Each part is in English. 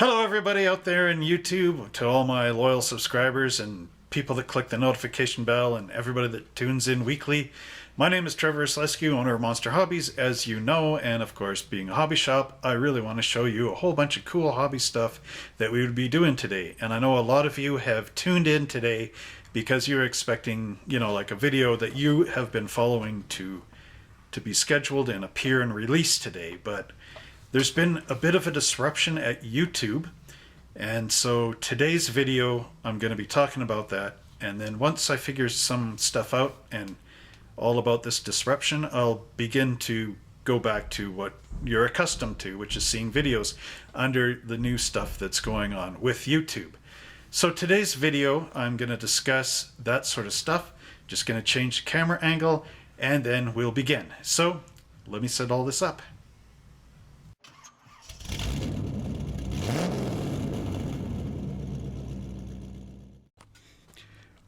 Hello everybody out there in YouTube, to all my loyal subscribers and people that click the notification bell and everybody that tunes in weekly. My name is Trevor Slescu, owner of Monster Hobbies, as you know, and of course being a hobby shop, I really want to show you a whole bunch of cool hobby stuff that we would be doing today. And I know a lot of you have tuned in today because you're expecting, like a video that you have been following to be scheduled and appear and released today, but there's been a bit of a disruption at YouTube, and so today's video I'm going to be talking about that, and then once I figure some stuff out and all about this disruption, I'll begin to go back to what you're accustomed to, which is seeing videos under the new stuff that's going on with YouTube. So today's video I'm going to discuss that sort of stuff, just going to change the camera angle, and then we'll begin. So let me set all this up.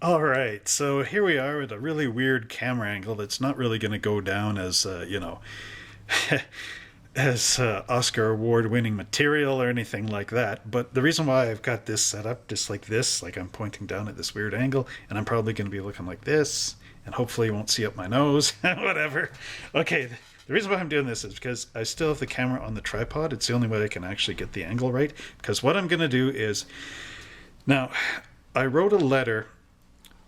Alright, so here we are with a really weird camera angle that's not really going to go down as, as Oscar award-winning material or anything like that. But the reason why I've got this set up just like this, like I'm pointing down at this weird angle, and I'm probably going to be looking like this, and hopefully you won't see up my nose, whatever. Okay, the reason why I'm doing this is because I still have the camera on the tripod. It's the only way I can actually get the angle right. Because what I'm going to do is, now, I wrote a letter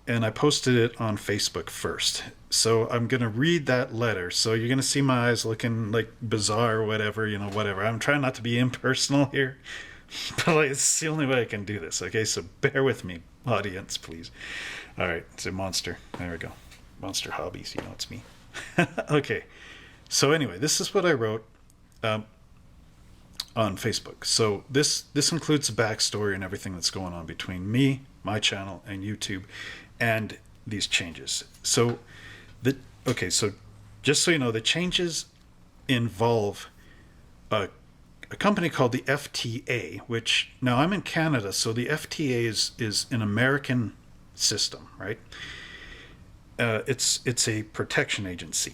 and I posted it on Facebook first. So I'm going to read that letter. So you're going to see my eyes looking like bizarre or whatever, whatever. I'm trying not to be impersonal here, but it's the only way I can do this. Okay, so bear with me, audience, please. All right, it's a monster. There we go. Monster Hobbies, it's me. Okay, so anyway, this is what I wrote on Facebook. So this includes the backstory and everything that's going on between me, my channel, and YouTube, and these changes. So so just so you know, the changes involve a company called the FTA, which, now I'm in Canada, so the FTA is an American system, right? It's a protection agency,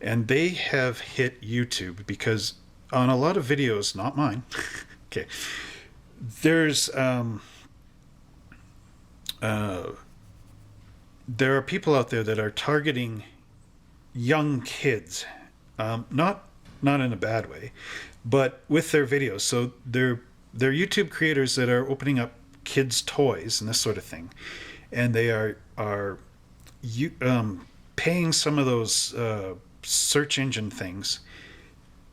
and they have hit YouTube because on a lot of videos, not mine, okay, there's there are people out there that are targeting young kids, not in a bad way, but with their videos. So they're YouTube creators that are opening up kids' toys and this sort of thing, and they are paying some of those search engine things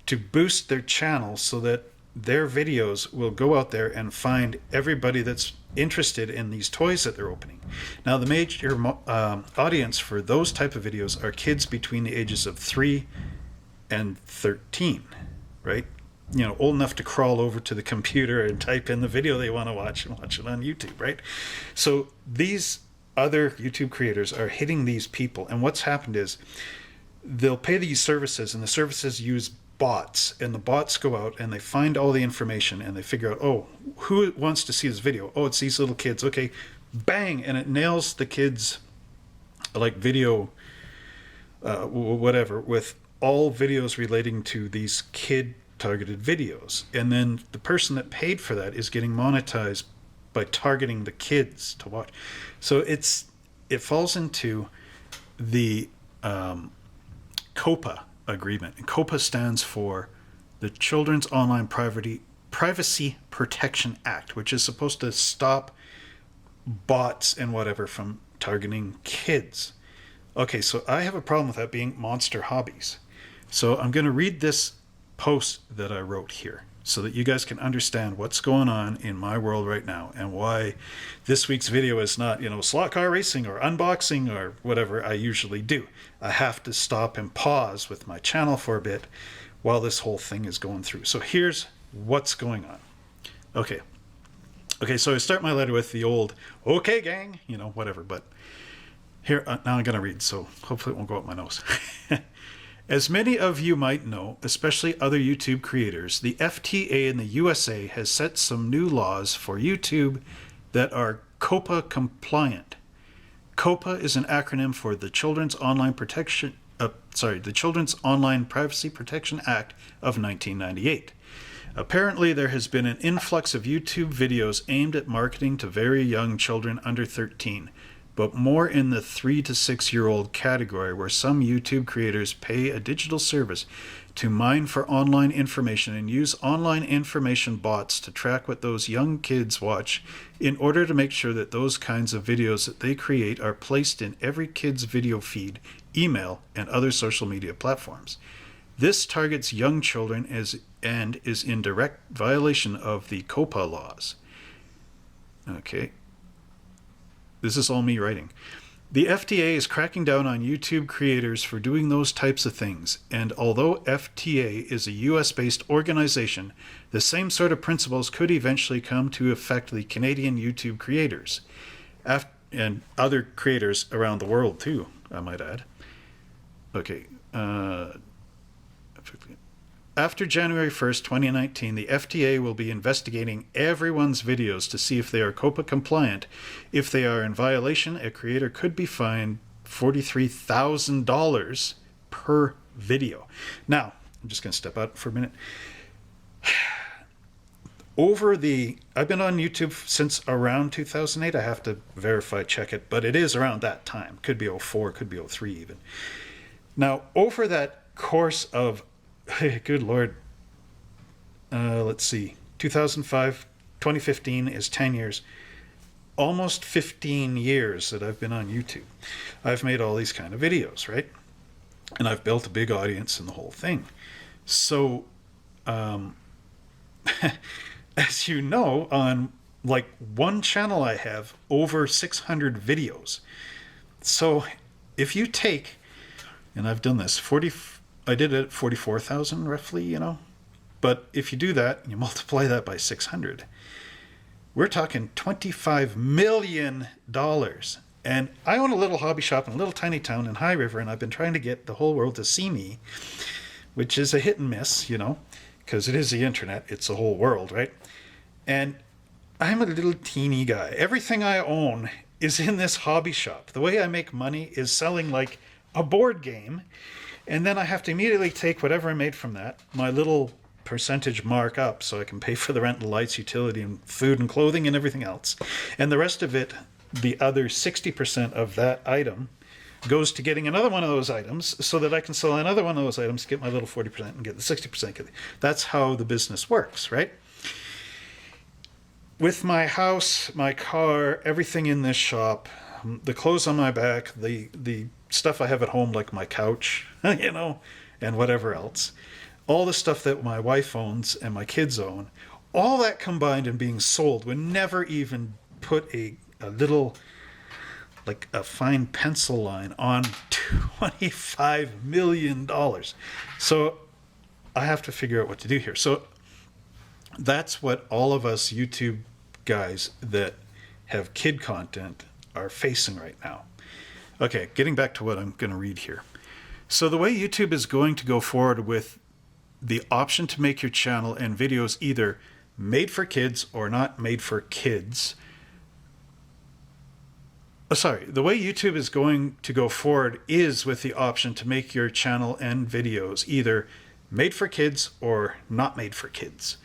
to boost their channel so that their videos will go out there and find everybody that's interested in these toys that they're opening. Now, the major audience for those type of videos are kids between the ages of 3 and 13, right? Old enough to crawl over to the computer and type in the video they want to watch and watch it on YouTube, right? So these other YouTube creators are hitting these people, and what's happened is they'll pay these services, and the services use bots, and the bots go out and they find all the information and they figure out, oh, who wants to see this video? Oh, it's these little kids. Okay, bang, and it nails the kids, like video, whatever, with all videos relating to these kid targeted videos. And then the person that paid for that is getting monetized by targeting the kids to watch. So it falls into the COPPA agreement, and COPPA stands for the Children's Online Privacy Protection Act, which is supposed to stop bots and whatever from targeting kids. Okay, so I have a problem with that being Monster Hobbies. So I'm going to read this post that I wrote here so that you guys can understand what's going on in my world right now and why this week's video is not, slot car racing or unboxing or whatever I usually do. I have to stop and pause with my channel for a bit while this whole thing is going through. So here's what's going on. Okay, so I start my letter with the old, okay, gang, whatever, but here, now I'm going to read, so hopefully it won't go up my nose. As many of you might know, especially other YouTube creators, the FTA in the USA has set some new laws for YouTube that are COPPA compliant. COPPA is an acronym for the Children's Online Privacy Protection Act of 1998. Apparently, there has been an influx of YouTube videos aimed at marketing to very young children under 13, but more in the 3 to 6-year-old category, where some YouTube creators pay a digital service to mine for online information and use online information bots to track what those young kids watch in order to make sure that those kinds of videos that they create are placed in every kid's video feed, email, and other social media platforms. This targets young children and is in direct violation of the COPPA laws. Okay. This is all me writing. The FDA is cracking down on YouTube creators for doing those types of things, and although FTA is a US-based organization, the same sort of principles could eventually come to affect the Canadian YouTube creators, and other creators around the world too, I might add. Okay. After January 1st, 2019, the FDA will be investigating everyone's videos to see if they are COPPA compliant. If they are in violation, a creator could be fined $43,000 per video. Now, I'm just going to step out for a minute. I've been on YouTube since around 2008. I have to verify, check it, but it is around that time. Could be 04, could be 03 even. Now, over that course of good Lord. Let's see. 2005, 2015 is 10 years. Almost 15 years that I've been on YouTube. I've made all these kind of videos, right? And I've built a big audience and the whole thing. So, as you know, on like one channel I have over 600 videos. So if you take, and I've done this, I did it at 44,000 roughly, you know. But if you do that, you multiply that by 600, we're talking $25 million. And I own a little hobby shop in a little tiny town in High River, and I've been trying to get the whole world to see me, which is a hit and miss, you know, because it is the internet. It's the whole world, right? And I'm a little teeny guy. Everything I own is in this hobby shop. The way I make money is selling like a board game. And then I have to immediately take whatever I made from that, my little percentage markup, so I can pay for the rent and lights, utility, and food and clothing and everything else. And the rest of it, the other 60% of that item, goes to getting another one of those items so that I can sell another one of those items, get my little 40% and get the 60%. That's how the business works, right? With my house, my car, everything in this shop, the clothes on my back, the stuff I have at home, like my couch, you know, and whatever else, all the stuff that my wife owns and my kids own, all that combined and being sold would never even put a little, like a fine pencil line on $25 million. So I have to figure out what to do here. So that's what all of us YouTube guys that have kid content are facing right now. Okay, getting back to what I'm going to read here. So the way YouTube is going to go forward with the option to make your channel and videos either made for kids or not made for kids. The way YouTube is going to go forward is with the option to make your channel and videos either made for kids or not made for kids.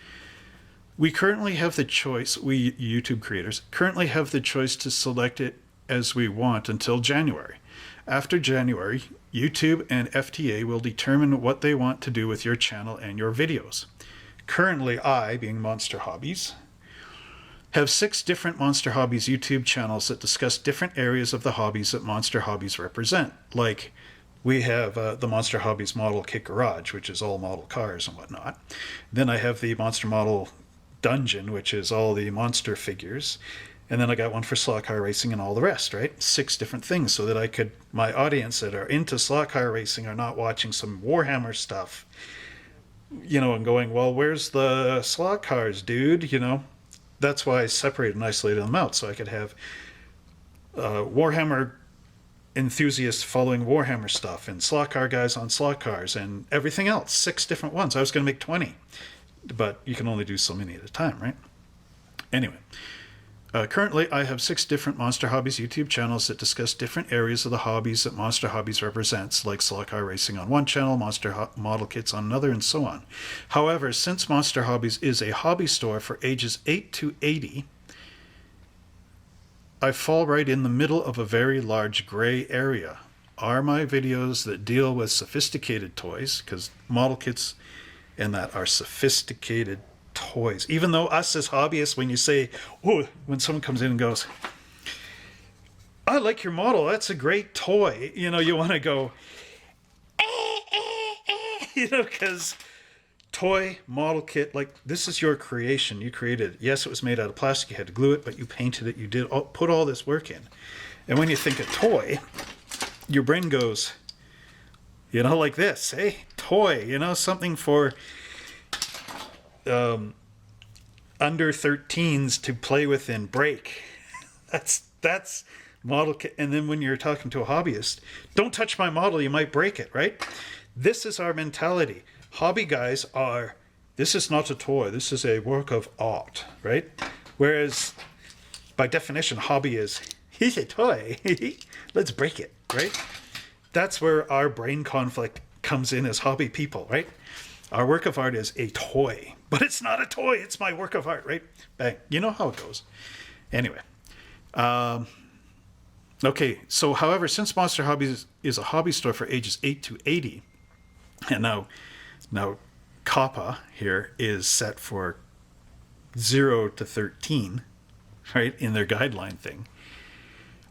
We currently have the choice, we YouTube creators currently have the choice to select it as we want until January. After January, YouTube and FTA will determine what they want to do with your channel and your videos. Currently, I, being Monster Hobbies, have 6 different Monster Hobbies YouTube channels that discuss different areas of the hobbies that Monster Hobbies represent. Like, we have the Monster Hobbies Model Kit Garage, which is all model cars and whatnot. Then I have the Monster Model Dungeon, which is all the monster figures. And then I got one for slot car racing and all the rest, right? 6 different things so that my audience that are into slot car racing are not watching some Warhammer stuff, you know, and going, well, where's the slot cars, dude? You know, that's why I separated and isolated them out so I could have Warhammer enthusiasts following Warhammer stuff and slot car guys on slot cars and everything else. 6 different ones. I was going to make 20, but you can only do so many at a time, right? Anyway. Currently, I have 6 different Monster Hobbies YouTube channels that discuss different areas of the hobbies that Monster Hobbies represents, like slot car racing on one channel, model kits on another, and so on. However, since Monster Hobbies is a hobby store for ages 8 to 80, I fall right in the middle of a very large gray area. Are my videos that deal with sophisticated toys, because model kits and that are sophisticated toys, even though us as hobbyists, when you say, oh, when someone comes in and goes, I like your model, that's a great toy, you know, you want to go you know, because toy, model kit, like, this is your creation, you created it. Yes, it was made out of plastic, you had to glue it, but you painted it, you did put all this work in. And when you think of toy, your brain goes, you know, like this, hey, toy, you know, something for under 13s to play with and break. That's model kit. And then when you're talking to a hobbyist, don't touch my model, you might break it, right? This is our mentality. Hobby guys are, this is not a toy, this is a work of art, right? Whereas by definition, hobby is, here's a toy, let's break it, right? That's where our brain conflict comes in as hobby people, right? Our work of art is a toy, but it's not a toy. It's my work of art, right? Bang. You know how it goes. Anyway. Okay. So, however, since Monster Hobbies is a hobby store for ages 8 to 80, and now COPPA here is set for 0 to 13, right, in their guideline thing,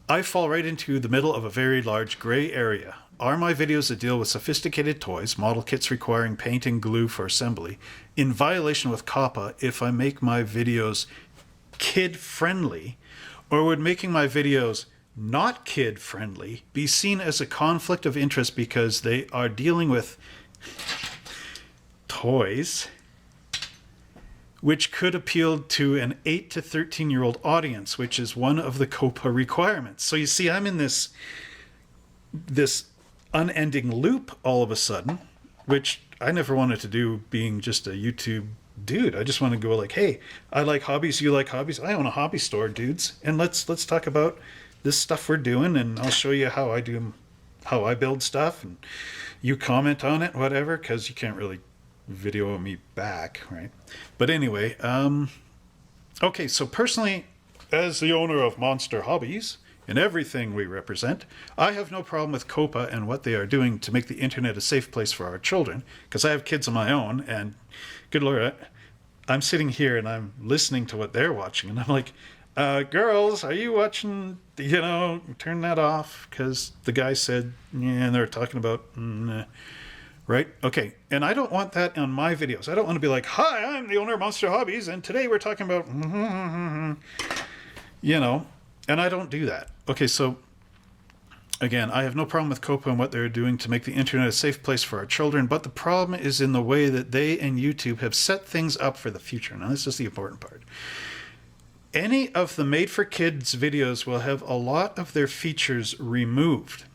I fall right into the middle of a very large gray area. Are my videos that deal with sophisticated toys, model kits requiring paint and glue for assembly, in violation with COPPA if I make my videos kid-friendly, or would making my videos not kid-friendly be seen as a conflict of interest because they are dealing with toys which could appeal to an 8 to 13-year-old audience, which is one of the COPPA requirements. So you see, I'm in this unending loop all of a sudden, which I never wanted to do, being just a YouTube dude. I just want to go like, hey, I like hobbies, you like hobbies, I own a hobby store, dudes, and let's talk about this stuff we're doing, and I'll show you how I build stuff, and you comment on it, whatever, because you can't really video me back, right? But anyway, okay, so personally, as the owner of Monster Hobbies and everything we represent, I have no problem with COPPA and what they are doing to make the internet a safe place for our children, because I have kids of my own, and good Lord, I'm sitting here and I'm listening to what they're watching, and I'm like, girls, are you watching, you know, turn that off, because the guy said, yeah, and they're talking about, right? Okay. And I don't want that on my videos. I don't want to be like, hi, I'm the owner of Monster Hobbies, and today we're talking about, you know, and I don't do that. Okay, so again, I have no problem with COPPA and what they're doing to make the internet a safe place for our children, but the problem is in the way that they and YouTube have set things up for the future. Now, this is the important part. Any of the Made for Kids videos will have a lot of their features removed,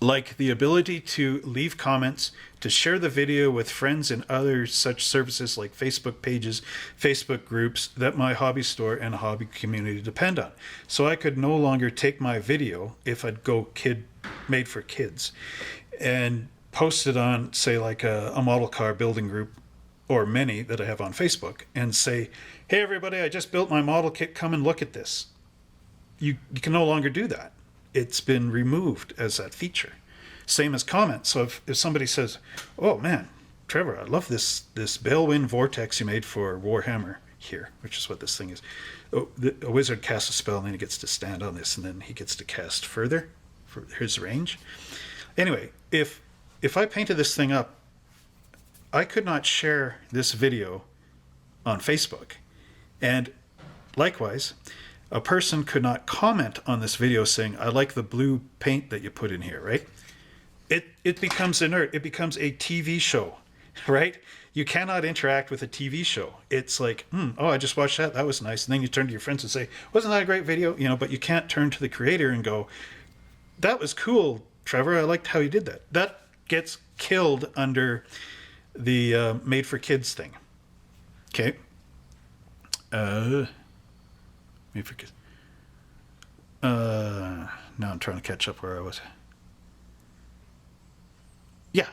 like the ability to leave comments, to share the video with friends and other such services like Facebook pages, Facebook groups that my hobby store and hobby community depend on. So I could no longer take my video, if I'd go Made for Kids, and post it on, say, like a model car building group, or many that I have on Facebook, and say, hey everybody, I just built my model kit, come and look at this. You can no longer do that. It's been removed as that feature. Same as comments. So if somebody says, oh man, Trevor, I love this Balewind Vortex you made for Warhammer here, which is what this thing is. Oh, a wizard casts a spell and then he gets to stand on this and then he gets to cast further for his range. Anyway, if I painted this thing up, I could not share this video on Facebook. And likewise, a person could not comment on this video saying, I like the blue paint that you put in here, right? It becomes inert. It becomes a TV show, right? You cannot interact with a TV show. It's like, oh, I just watched that. That was nice. And then you turn to your friends and say, wasn't that a great video? You know, but you can't turn to the creator and go, that was cool, Trevor. I liked how you did that. That gets killed under the Made for Kids thing. Okay. Made for kids. Now I'm trying to catch up where I was. Yeah.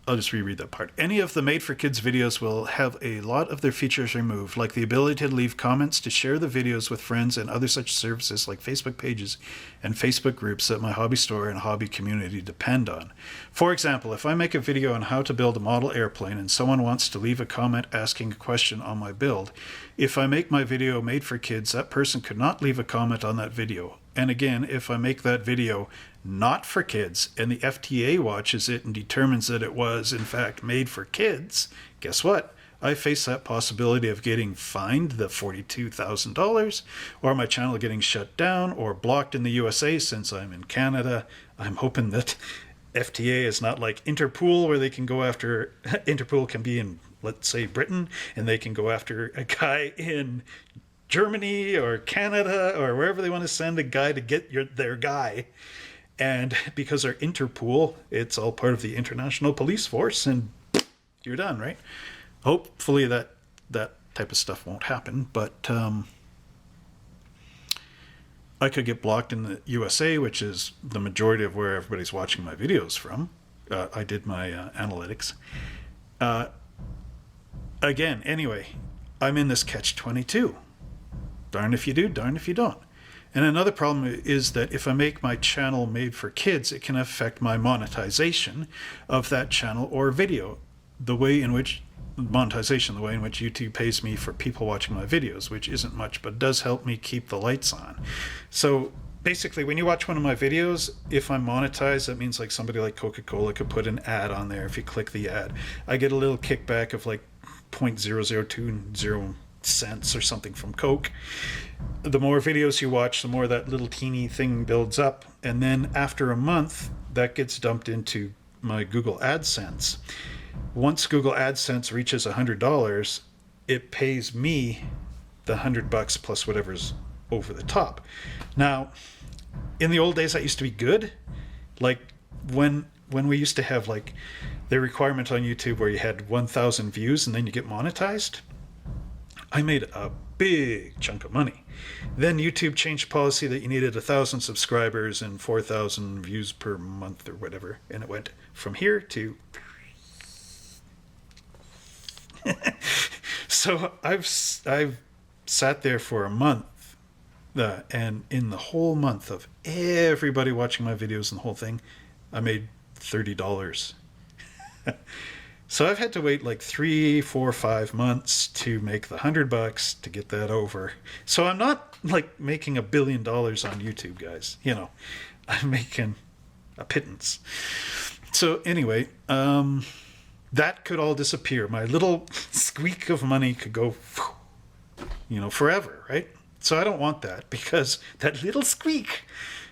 I'll just reread that part. Any of the Made for Kids videos will have a lot of their features removed, like the ability to leave comments, to share the videos with friends, and other such services like Facebook pages and Facebook groups that my hobby store and hobby community depend on. For example, if I make a video on how to build a model airplane and someone wants to leave a comment asking a question on my build, if I make my video Made for Kids, that person could not leave a comment on that video. And again, if I make that video not for kids and the FTA watches it and determines that it was in fact made for kids, guess what? I face that possibility of getting fined the $42,000 or my channel getting shut down or blocked in the USA since I'm in Canada. I'm hoping that FTA is not like Interpol, where they can go after, Interpol can be in, let's say, Britain, and they can go after a guy in Germany or Canada or wherever they want to send a guy to get their guy. And because they're Interpol, it's all part of the International Police Force, and you're done, right? Hopefully that type of stuff won't happen, but I could get blocked in the USA, which is the majority of where everybody's watching my videos from. I did my analytics. Again, anyway, I'm in this catch-22. Darn if you do, darn if you don't. And another problem is that if I make my channel Made for Kids, it can affect my monetization of that channel or video. The way in which YouTube pays me for people watching my videos, which isn't much, but does help me keep the lights on. So basically, when you watch one of my videos, if I'm monetized, that means like somebody like Coca-Cola could put an ad on there. If you click the ad, I get a little kickback of like 0.0020 cents or something from Coke. The more videos you watch, the more that little teeny thing builds up, and then after a month that gets dumped into my Google AdSense. Once Google AdSense reaches $100, it pays me the $100 plus whatever's over the top. Now, in the old days that used to be good. Like when we used to have like the requirement on YouTube where you had 1,000 views and then you get monetized, I made a big chunk of money. Then YouTube changed policy that you needed 1,000 subscribers and 4,000 views per month or whatever, and it went from here to so I've sat there for a month, and in the whole month of everybody watching my videos and the whole thing, I made $30. So I've had to wait like 3, 4, 5 months to make the $100 to get that over. So I'm not like making $1 billion on YouTube, guys. You know, I'm making a pittance. So anyway, that could all disappear. My little squeak of money could go, you know, forever, right? So I don't want that, because that little squeak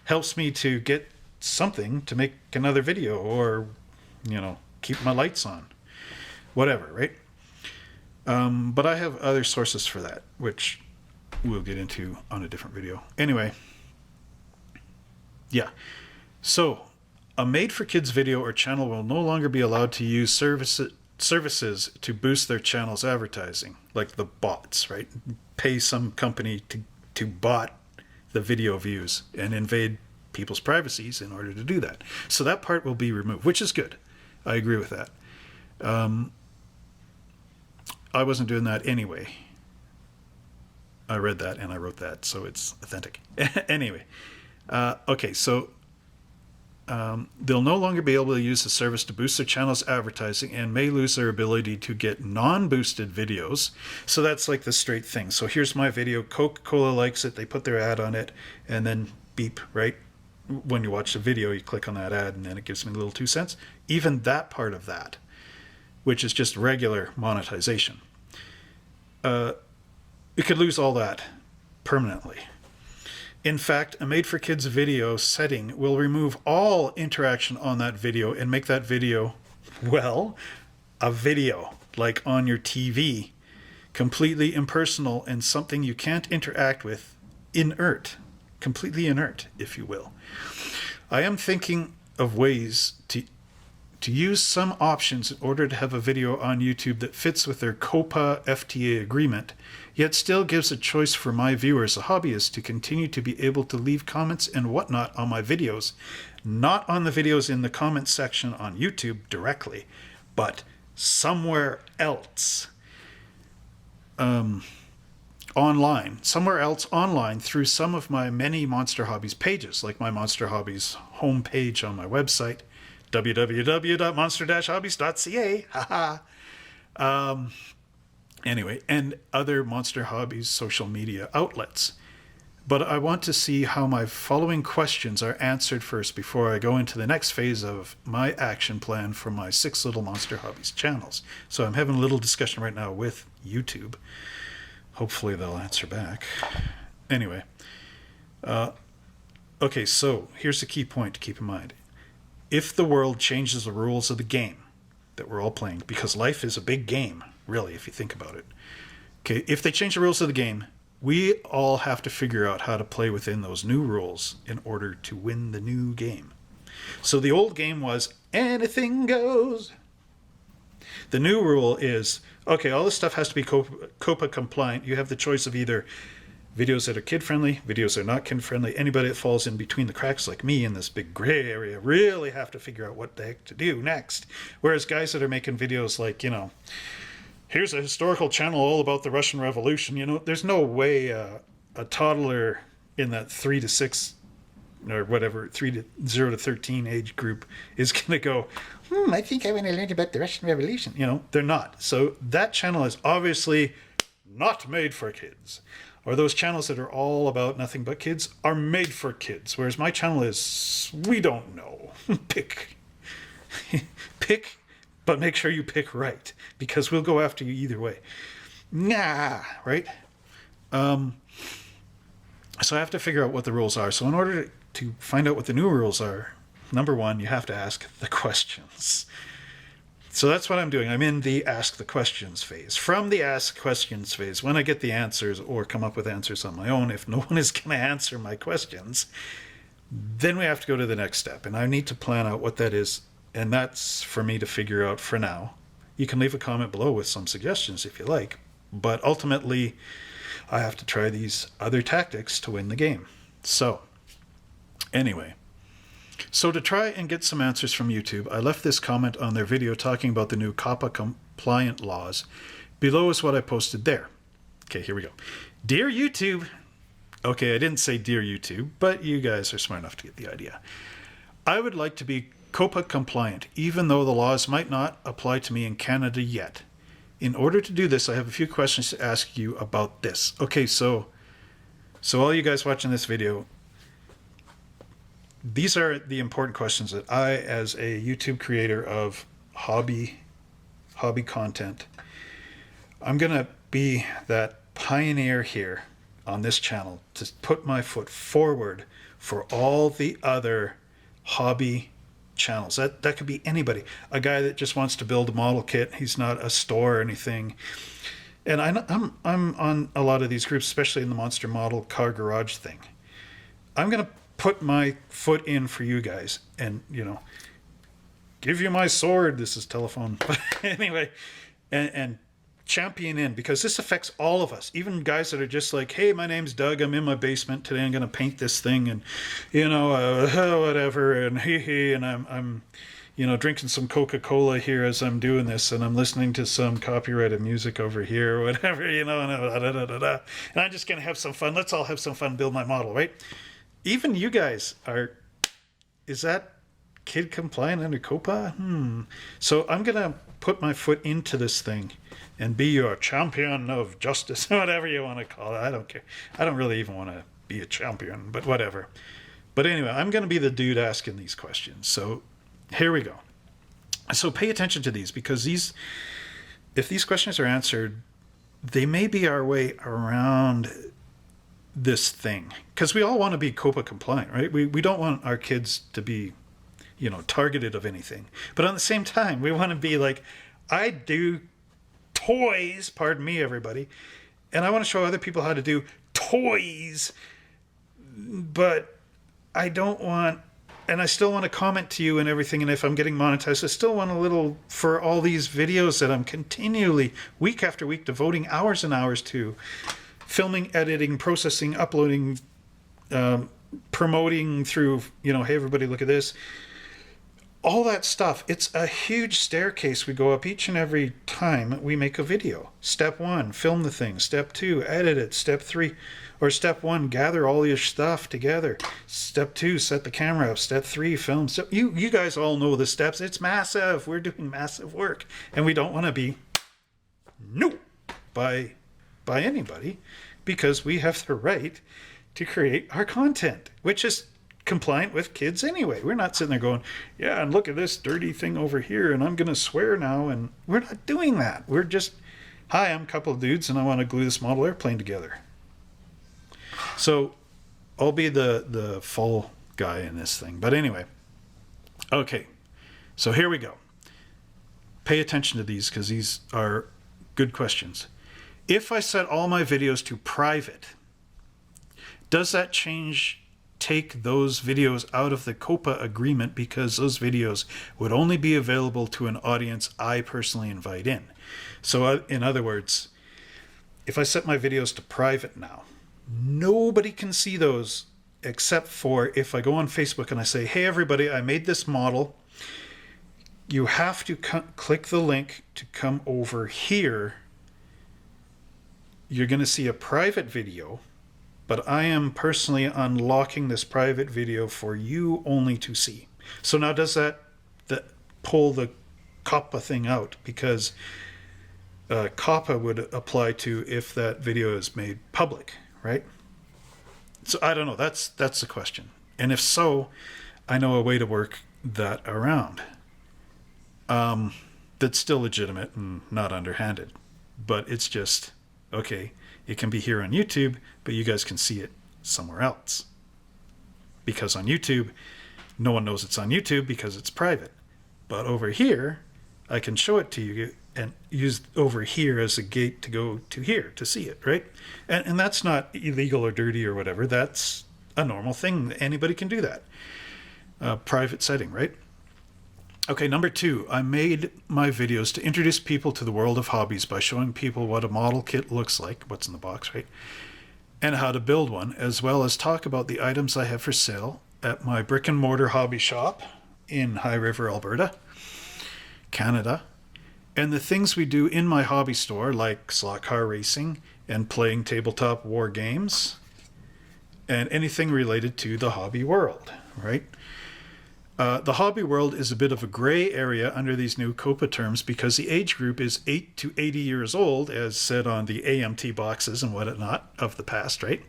helps me to get something to make another video or, you know, keep my lights on. Whatever, right? But I have other sources for that, which we'll get into on a different video. Anyway, yeah. So a Made for Kids video or channel will no longer be allowed to use services to boost their channel's advertising, like the bots, right? Pay some company to bot the video views and invade people's privacies in order to do that. So that part will be removed, which is good. I agree with that. I wasn't doing that anyway. I read that and I wrote that, so it's authentic. Anyway, okay, so they'll no longer be able to use the service to boost their channel's advertising and may lose their ability to get non-boosted videos. So that's like the straight thing. So here's my video. Coca-Cola likes it. They put their ad on it, and then beep, right? When you watch the video, you click on that ad, and then it gives me a little 2 cents. Even that part of that, which is just regular monetization, it could lose all that permanently. In fact, a Made for Kids video setting will remove all interaction on that video and make that video, well, a video, like on your TV, completely impersonal and something you can't interact with, inert, completely inert, if you will. I am thinking of ways to use some options in order to have a video on YouTube that fits with their COPPA FTA agreement, yet still gives a choice for my viewers, the hobbyists, to continue to be able to leave comments and whatnot on my videos. Not on the videos in the comments section on YouTube directly, but somewhere else. Somewhere else online through some of my many Monster Hobbies pages, like my Monster Hobbies homepage on my website, www.monster-hobbies.ca. Anyway, and other Monster Hobbies social media outlets. But I want to see how my following questions are answered first before I go into the next phase of my action plan for my 6 Little Monster Hobbies channels. So I'm having a little discussion right now with YouTube. Hopefully they'll answer back. Anyway, okay, so here's the key point to keep in mind. If the world changes the rules of the game that we're all playing, because life is a big game, really, if you think about it. Okay, if they change the rules of the game, we all have to figure out how to play within those new rules in order to win the new game. So the old game was anything goes. The new rule is, okay, all this stuff has to be COPPA compliant. You have the choice of either videos that are kid-friendly, videos that are not kid-friendly. Anybody that falls in between the cracks like me in this big gray area really have to figure out what the heck to do next. Whereas guys that are making videos like, here's a historical channel all about the Russian Revolution, there's no way a toddler in that 3 to 6 or whatever, 0 to 13 age group is going to go, I think I want to learn about the Russian Revolution. They're not. So that channel is obviously not made for kids. Or those channels that are all about nothing but kids are made for kids. Whereas my channel is, we don't know. Pick, but make sure you pick right, because we'll go after you either way. Right? So I have to figure out what the rules are. So in order to find out what the new rules are, number one, you have to ask the questions. So that's what I'm doing. I'm in the ask the questions phase. From the ask questions phase, when I get the answers or come up with answers on my own, if no one is going to answer my questions, then we have to go to the next step. And I need to plan out what that is. And that's for me to figure out for now. You can leave a comment below with some suggestions if you like. But ultimately, I have to try these other tactics to win the game. So, anyway. So to try and get some answers from YouTube, I left this comment on their video talking about the new COPPA Compliant laws. Below is what I posted there. Okay, here we go. Dear YouTube. Okay, I didn't say dear YouTube, but you guys are smart enough to get the idea. I would like to be COPPA compliant, even though the laws might not apply to me in Canada yet. In order to do this, I have a few questions to ask you about this. Okay, so all you guys watching this video, these are the important questions that I, as a YouTube creator of hobby content, I'm going to be that pioneer here on this channel to put my foot forward for all the other hobby channels. That could be anybody. A guy that just wants to build a model kit. He's not a store or anything. And I'm on a lot of these groups, especially in the Monster Model Car Garage thing. I'm going to put my foot in for you guys and, give you my sword. This is telephone. But anyway, and champion in, because this affects all of us, even guys that are just like, hey, my name's Doug. I'm in my basement today. I'm going to paint this thing and, whatever. And and I'm drinking some Coca-Cola here as I'm doing this, and I'm listening to some copyrighted music over here or whatever, and I'm just going to have some fun. Let's all have some fun, build my model, right? Even you guys is that kid compliant under COPPA? So I'm going to put my foot into this thing and be your champion of justice, whatever you want to call it. I don't care. I don't really even want to be a champion, but whatever. But anyway, I'm going to be the dude asking these questions. So here we go. So pay attention to these, because if these questions are answered, they may be our way around this thing, because we all want to be COPPA compliant, right? We don't want our kids to be, targeted of anything. But on the same time, we want to be like, I do toys, pardon me, everybody, and I want to show other people how to do toys, but I don't want and I still want to comment to you and everything. And if I'm getting monetized, I still want a little for all these videos that I'm continually, week after week, devoting hours and hours to filming, editing, processing, uploading, promoting through, hey, everybody, look at this. All that stuff. It's a huge staircase we go up each and every time we make a video. Step 1, film the thing. Step 2, edit it. Step 3, or step 1, gather all your stuff together. Step 2, set the camera up. Step 3, film. So you guys all know the steps. It's massive. We're doing massive work, and we don't want to be by anybody, because we have the right to create our content, which is compliant with kids anyway. We're not sitting there going, yeah, and look at this dirty thing over here, and I'm going to swear now, and we're not doing that. We're just, hi, I'm a couple of dudes, and I want to glue this model airplane together. So I'll be the fall guy in this thing. But anyway, okay, so here we go. Pay attention to these, because these are good questions. If I set all my videos to private, does that take those videos out of the COPPA agreement, because those videos would only be available to an audience I personally invite in? So in other words, if I set my videos to private now, nobody can see those except for if I go on Facebook and I say, hey, everybody, I made this model. You have to click the link to come over here. You're going to see a private video, but I am personally unlocking this private video for you only to see. So now does that pull the COPPA thing out? Because COPPA would apply to if that video is made public, right? So I don't know. That's the question. And if so, I know a way to work that around. That's still legitimate and not underhanded. But it's just, okay, it can be here on YouTube, but you guys can see it somewhere else. Because on YouTube, no one knows it's on YouTube because it's private. But over here, I can show it to you and use over here as a gate to go to here to see it, right? And that's not illegal or dirty or whatever. That's a normal thing. Anybody can do that. Private setting, right? Okay, number 2, I made my videos to introduce people to the world of hobbies by showing people what a model kit looks like, what's in the box, right? And how to build one, as well as talk about the items I have for sale at my brick and mortar hobby shop in High River, Alberta, Canada, and the things we do in my hobby store, like slot car racing and playing tabletop war games and anything related to the hobby world, right? The hobby world is a bit of a gray area under these new COPPA terms because the age group is 8 to 80 years old, as said on the AMT boxes and whatnot of the past, right?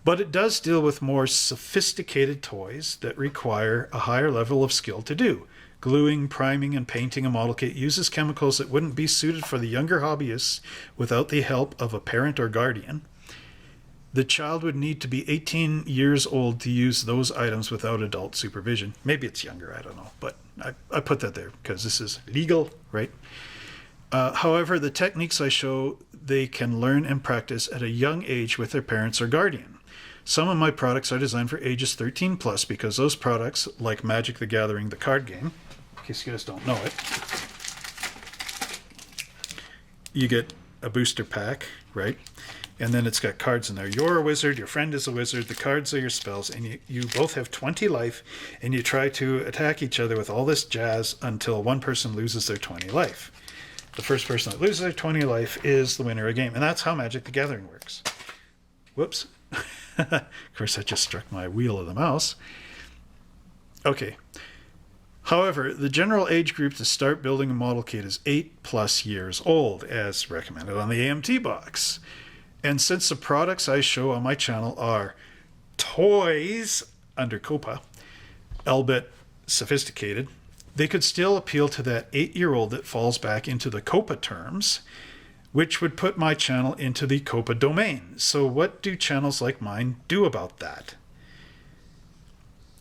But it does deal with more sophisticated toys that require a higher level of skill to do. Gluing, priming, and painting a model kit uses chemicals that wouldn't be suited for the younger hobbyists without the help of a parent or guardian. The child would need to be 18 years old to use those items without adult supervision. Maybe it's younger, I don't know. But I put that there because this is legal, right? However, the techniques I show, they can learn and practice at a young age with their parents or guardian. Some of my products are designed for ages 13 plus because those products, like Magic the Gathering, the card game, in case you guys don't know it, you get a booster pack, right? And then it's got cards in there. You're a wizard, your friend is a wizard, the cards are your spells, and you both have 20 life, and you try to attack each other with all this jazz until one person loses their 20 life. The first person that loses their 20 life is the winner of the game, and that's how Magic the Gathering works. Whoops. Of course, I just struck my wheel of the mouse. Okay. However, the general age group to start building a model kit is 8+ years old, as recommended on the AMT box. And since the products I show on my channel are toys under COPPA, albeit sophisticated, they could still appeal to that 8-year-old that falls back into the COPPA terms, which would put my channel into the COPPA domain. So what do channels like mine do about that?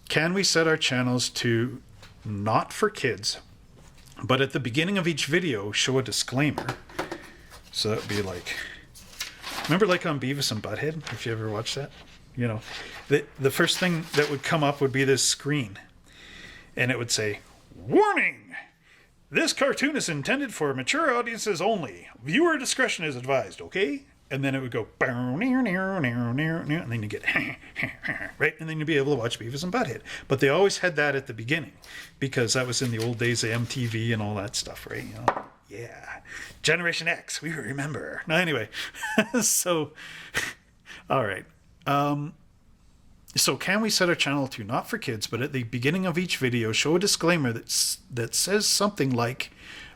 Can we set our channels to not for kids, but at the beginning of each video show a disclaimer? So that would be like, remember like on Beavis and Butthead, if you ever watched that? You know, the first thing that would come up would be this screen. and it would say, "Warning! This cartoon is intended for mature audiences only. Viewer discretion is advised, okay?" And then it would go, and then you get, right? And then you'd be able to watch Beavis and Butthead. But they always had that at the beginning because that was in the old days of MTV and all that stuff, right? You know, yeah. Generation X, we remember. No, anyway, so, all right. So can we set our channel to not for kids, but at the beginning of each video, show a disclaimer that says something like,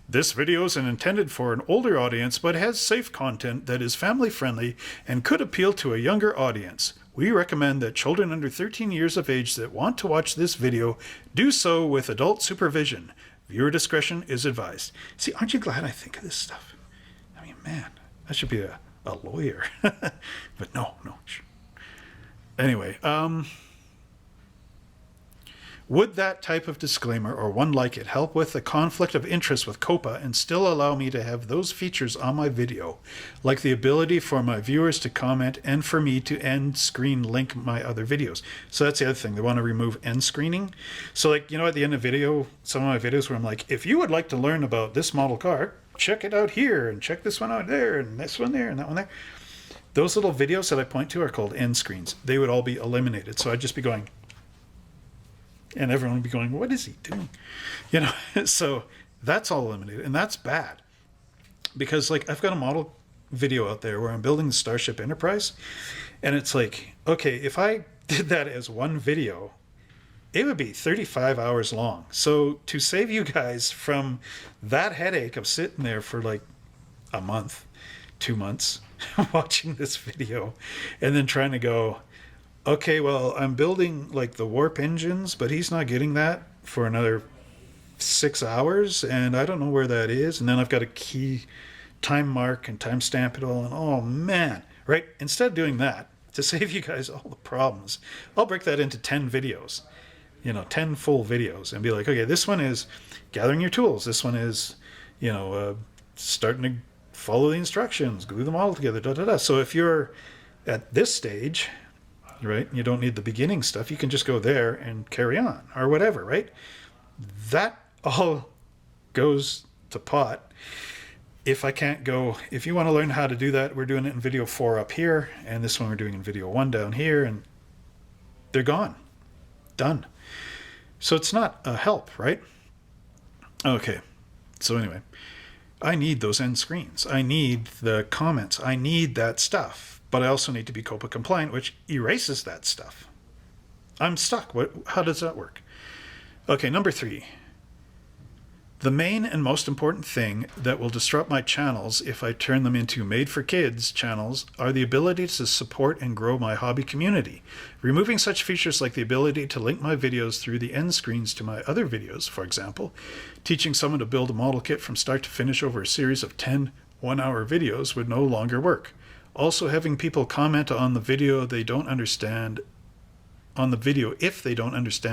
"This video is intended for an older audience, but has safe content that is family friendly and could appeal to a younger audience. We recommend that children under 13 years of age that want to watch this video do so with adult supervision. Viewer discretion is advised." See, aren't you glad I think of this stuff? I mean, man, I should be a lawyer. But no. Anyway, would that type of disclaimer, or one like it, help with the conflict of interest with COPPA and still allow me to have those features on my video, like the ability for my viewers to comment and for me to end screen link my other videos? So that's the other thing. They want to remove end screening. So, like, you know, at the end of video, some of my videos where I'm like, if you would like to learn about this model car, check it out here, and check this one out there, and this one there, and that one there. Those little videos that I point to are called end screens. They would all be eliminated. So I'd just be going, and everyone would be going, what is he doing? You know, so that's all eliminated. And that's bad. Because, like, I've got a model video out there where I'm building the Starship Enterprise. And it's like, okay, if I did that as one video, it would be 35 hours long. So to save you guys from that headache of sitting there for like a month, 2 months, watching this video, and then trying to go, okay, well, I'm building like the warp engines, but he's not getting that for another 6 hours, and I don't know where that is. And then I've got a key time mark and time stamp it all, and oh man, right? Instead of doing that, to save you guys all the problems, I'll break that into 10 videos, 10 full videos, and be like, okay, this one is gathering your tools. This one is, starting to follow the instructions, glue them all together, So if you're at this stage, right, you don't need the beginning stuff, you can just go there and carry on or whatever, right? That all goes to pot. If you want to learn how to do that, we're doing it in video 4 up here, and this one we're doing in video 1 down here, and they're gone. Done. So it's not a help, right? Okay. So anyway, I need those end screens. I need the comments. I need that stuff. But I also need to be COPPA compliant, which erases that stuff. I'm stuck. How does that work? Okay, number 3. The main and most important thing that will disrupt my channels if I turn them into made-for-kids channels are the ability to support and grow my hobby community. Removing such features like the ability to link my videos through the end screens to my other videos, for example, teaching someone to build a model kit from start to finish over a series of 10 one-hour videos would no longer work. Also, having people comment on the video if they don't understand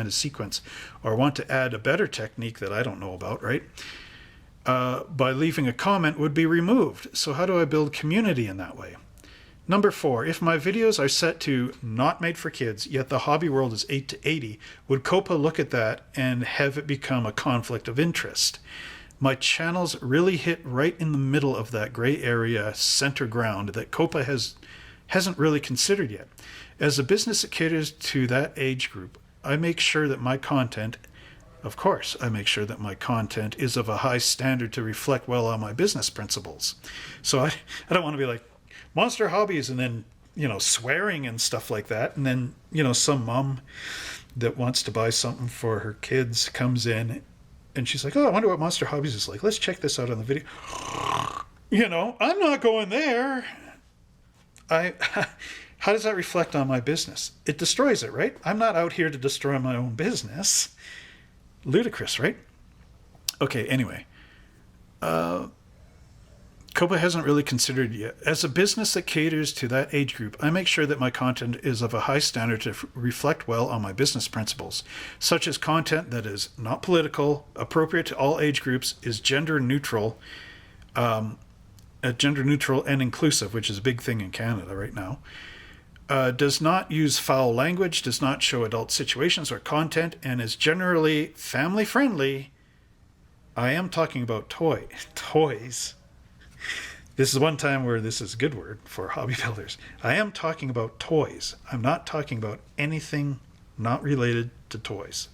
a sequence or want to add a better technique that I don't know about, right? By leaving a comment would be removed. So how do I build community in that way? Number 4, if my videos are set to not made for kids, yet the hobby world is 8 to 80, would COPPA look at that and have it become a conflict of interest? My channels really hit right in the middle of that gray area center ground that COPPA hasn't really considered yet. As a business that caters to that age group, I make sure that my content is of a high standard to reflect well on my business principles. So I don't want to be like Monster Hobbies and then, swearing and stuff like that. And then, some mom that wants to buy something for her kids comes in and she's like, oh, I wonder what Monster Hobbies is like. Let's check this out on the video. I'm not going there. How does that reflect on my business? It destroys it, right? I'm not out here to destroy my own business. Ludicrous, right? Okay, anyway. COPPA hasn't really considered yet. As a business that caters to that age group, I make sure that my content is of a high standard to reflect well on my business principles, such as content that is not political, appropriate to all age groups, is gender neutral, and inclusive, which is a big thing in Canada right now. does not use foul language, does not show adult situations or content, and is generally family friendly. I am talking about toys. This is one time where this is a good word for hobby builders. I am talking about toys. I'm not talking about anything not related to toys.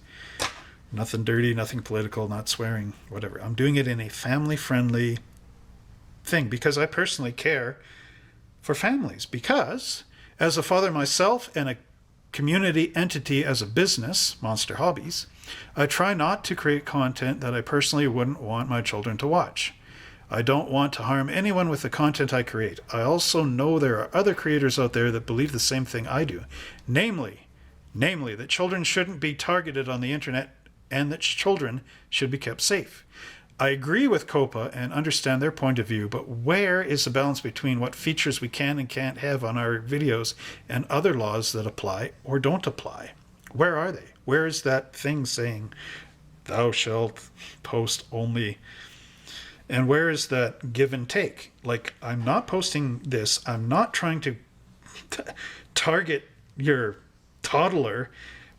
Nothing dirty, nothing political, not swearing, whatever. I'm doing it in a family-friendly thing because I personally care for families. Because as a father myself and a community entity as a business, Monster Hobbies, I try not to create content that I personally wouldn't want my children to watch. I don't want to harm anyone with the content I create. I also know there are other creators out there that believe the same thing I do. Namely, that children shouldn't be targeted on the internet and that children should be kept safe. I agree with COPPA and understand their point of view, but where is the balance between what features we can and can't have on our videos and other laws that apply or don't apply? Where are they? Where is that thing saying, thou shalt post only? And where is that give and take? Like, I'm not posting this. I'm not trying to target your toddler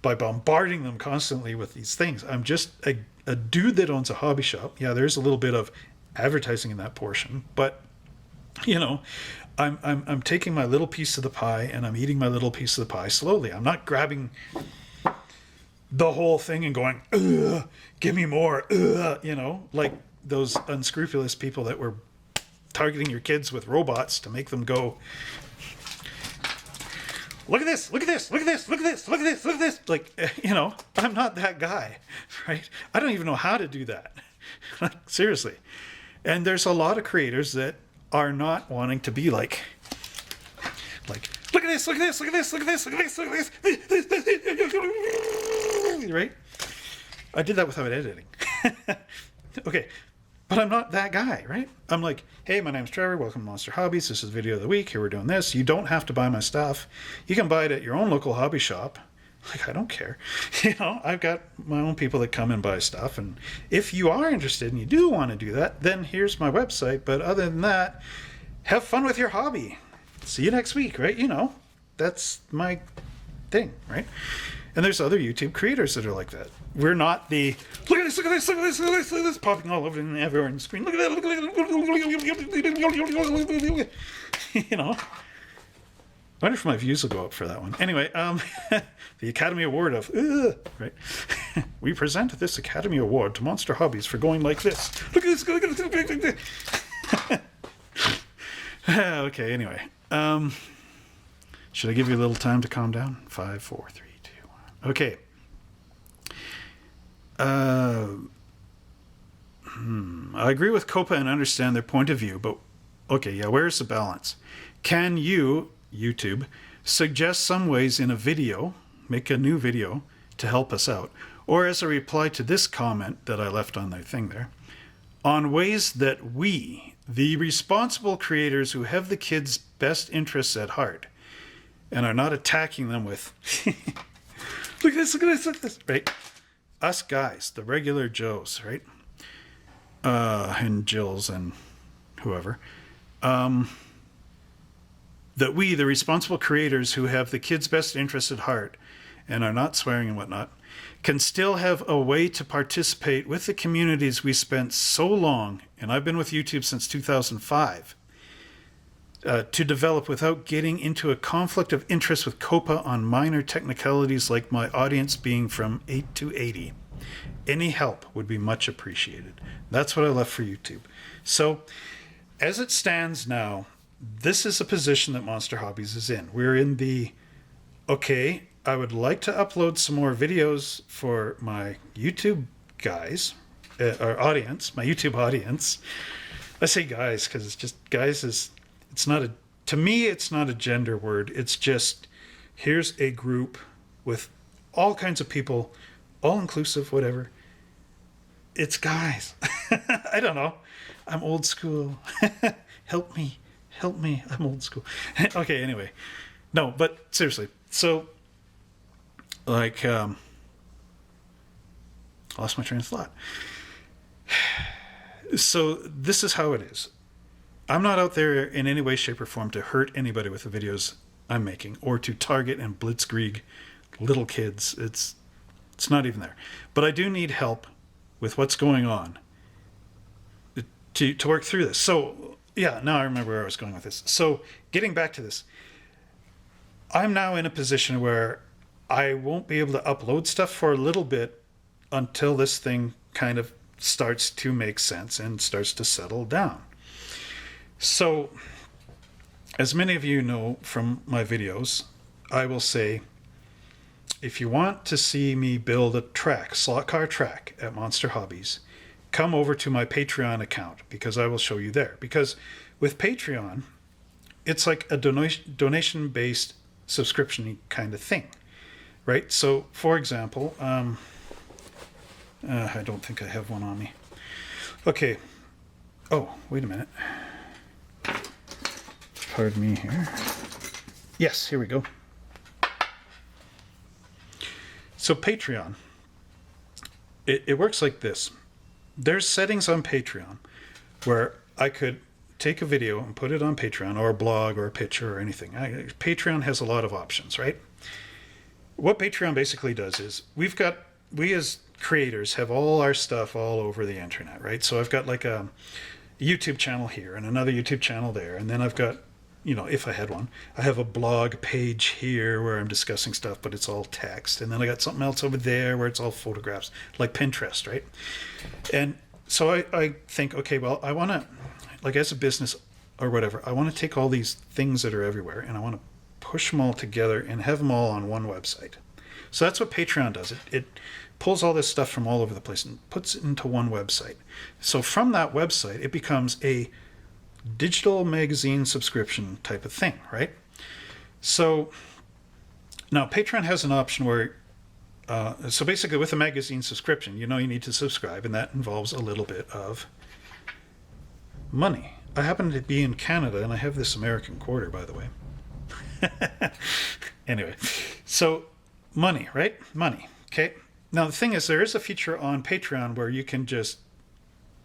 by bombarding them constantly with these things. I'm just a dude that owns a hobby shop. Yeah, there's a little bit of advertising in that portion, but you know, I'm taking my little piece of the pie and I'm eating my little piece of the pie slowly. I'm not grabbing the whole thing and going, ugh, give me more, ugh, you know, like those unscrupulous people that were targeting your kids with robots to make them go, look at this, look at this, look at this, look at this, look at this, look at this. Like, you know, I'm not that guy, right? I don't even know how to do that. Seriously. And there's a lot of creators that are not wanting to be like, look at this, look at this, look at this, look at this, look at this, look at this, right? I did that without editing. Okay. But I'm not that guy, right? I'm like, hey, my name's Trevor. Welcome to Monster Hobbies. This is video of the week. Here we're doing this. You don't have to buy my stuff. You can buy it at your own local hobby shop. Like, I don't care. You know, I've got my own people that come and buy stuff. And if you are interested and you do want to do that, then here's my website. But other than that, have fun with your hobby. See you next week, right? You know, that's my thing, right? And there's other YouTube creators that are like that. We're not the, look at this, look at this, look at this, look at this, look at this, popping all over and everywhere on the screen. Look at that, look at that. You know. I wonder if my views will go up for that one. Anyway, the Academy Award of, right? We present this Academy Award to Monster Hobbies for going like this. Look at this, look at this. Okay, anyway. Should I give you a little time to calm down? 5, 4, 3, 2, 1. Okay. I agree with COPPA and understand their point of view, but okay, yeah, where's the balance? Can you, YouTube, suggest some ways in a video, make a new video to help us out, or as a reply to this comment that I left on their thing there, on ways that we, the responsible creators who have the kids' best interests at heart, and are not attacking them with, look at this, look at this, look at this, right? Us guys, the regular Joes, right? And Jills and whoever. That we, the responsible creators who have the kids' best interests at heart and are not swearing and whatnot, can still have a way to participate with the communities we spent so long, and I've been with YouTube since 2005, to develop without getting into a conflict of interest with COPPA on minor technicalities like my audience being from 8 to 80. Any help would be much appreciated. That's what I left for YouTube. So, as it stands now, this is a position that Monster Hobbies is in. We're in the, okay, I would like to upload some more videos for my YouTube guys, or audience, my YouTube audience. I say guys because it's just, guys is, it's not a, to me, it's not a gender word. It's just, here's a group with all kinds of people, all inclusive, whatever. It's guys. I don't know. I'm old school. Help me. Help me. I'm old school. Okay, anyway. No, but seriously. So, like, lost my train of thought. So, this is how it is. I'm not out there in any way, shape, or form to hurt anybody with the videos I'm making, or to target and blitzkrieg little kids. It's not even there. But I do need help with what's going on to work through this. So yeah, now I remember where I was going with this. So getting back to this, I'm now in a position where I won't be able to upload stuff for a little bit until this thing kind of starts to make sense and starts to settle down. So, as many of you know from my videos, I will say, if you want to see me build a track, slot car track at Monster Hobbies, come over to my Patreon account, because I will show you there. Because with Patreon, it's like a donation-based subscription kind of thing, right? So, for example, I don't think I have one on me. Okay. Oh, wait a minute. Pardon me here. Yes, here we go. So Patreon, it works like this. There's settings on Patreon where I could take a video and put it on Patreon, or a blog, or a picture, or anything. Patreon has a lot of options, right? What Patreon basically does is we as creators have all our stuff all over the internet, right? So I've got like a YouTube channel here and another YouTube channel there, and then I've got, if I had one, I have a blog page here where I'm discussing stuff, but it's all text. And then I got something else over there where it's all photographs, like Pinterest, right? And so I think, okay, well, I want to, like as a business or whatever, I want to take all these things that are everywhere and I want to push them all together and have them all on one website. So that's what Patreon does. It pulls all this stuff from all over the place and puts it into one website. So from that website, it becomes a digital magazine subscription type of thing, right? So now Patreon has an option where, so basically with a magazine subscription, you need to subscribe, and that involves a little bit of money. I happen to be in Canada, and I have this American quarter, by the way. Anyway, so money, right? Money, okay? Now the thing is, there is a feature on Patreon where you can just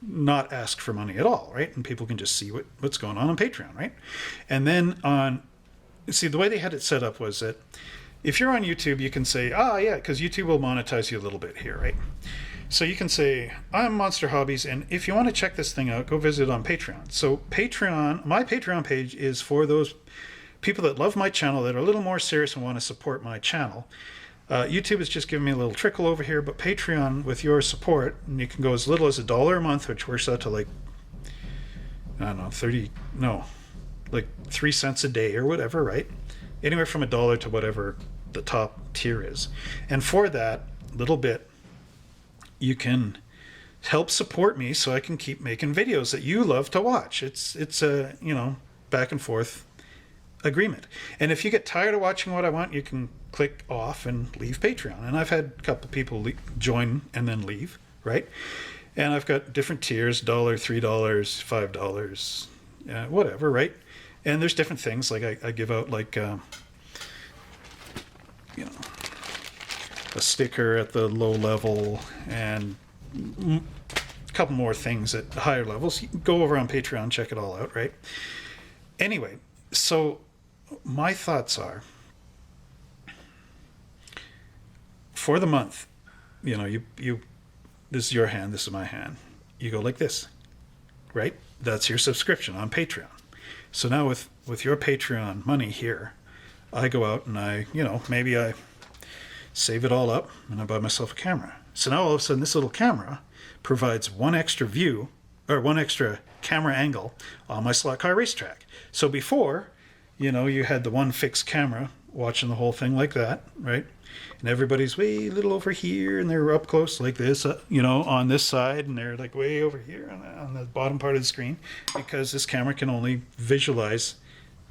not ask for money at all, right? And people can just see what's going on Patreon, right? And then the way they had it set up was that if you're on YouTube, you can say, yeah, because YouTube will monetize you a little bit here, right? So you can say, I'm Monster Hobbies, and if you want to check this thing out, go visit on Patreon. So Patreon, my Patreon page is for those people that love my channel, that are a little more serious and want to support my channel. YouTube is just giving me a little trickle over here, but Patreon, with your support, and you can go as little as $1 a month, which works out to like, I don't know, like 3 cents a day or whatever, right? Anywhere from $1 to whatever the top tier is. And for that little bit, you can help support me so I can keep making videos that you love to watch. It's a, back and forth agreement. And if you get tired of watching what I want, you can click off and leave Patreon. And I've had a couple people join and then leave, right? And I've got different tiers, $1, $3, $5, whatever, right? And there's different things, like I give out like a sticker at the low level and a couple more things at higher levels. You can go over on Patreon, check it all out, right? Anyway, so my thoughts are, for the month, you this is your hand, this is my hand. You go like this, right? That's your subscription on Patreon. So now with your Patreon money here, I go out and maybe I save it all up and I buy myself a camera. So now all of a sudden this little camera provides one extra view, or one extra camera angle on my slot car racetrack. So before, you had the one fixed camera watching the whole thing like that, right? And everybody's way a little over here, and they're up close like this, on this side, and they're like way over here on the bottom part of the screen, because this camera can only visualize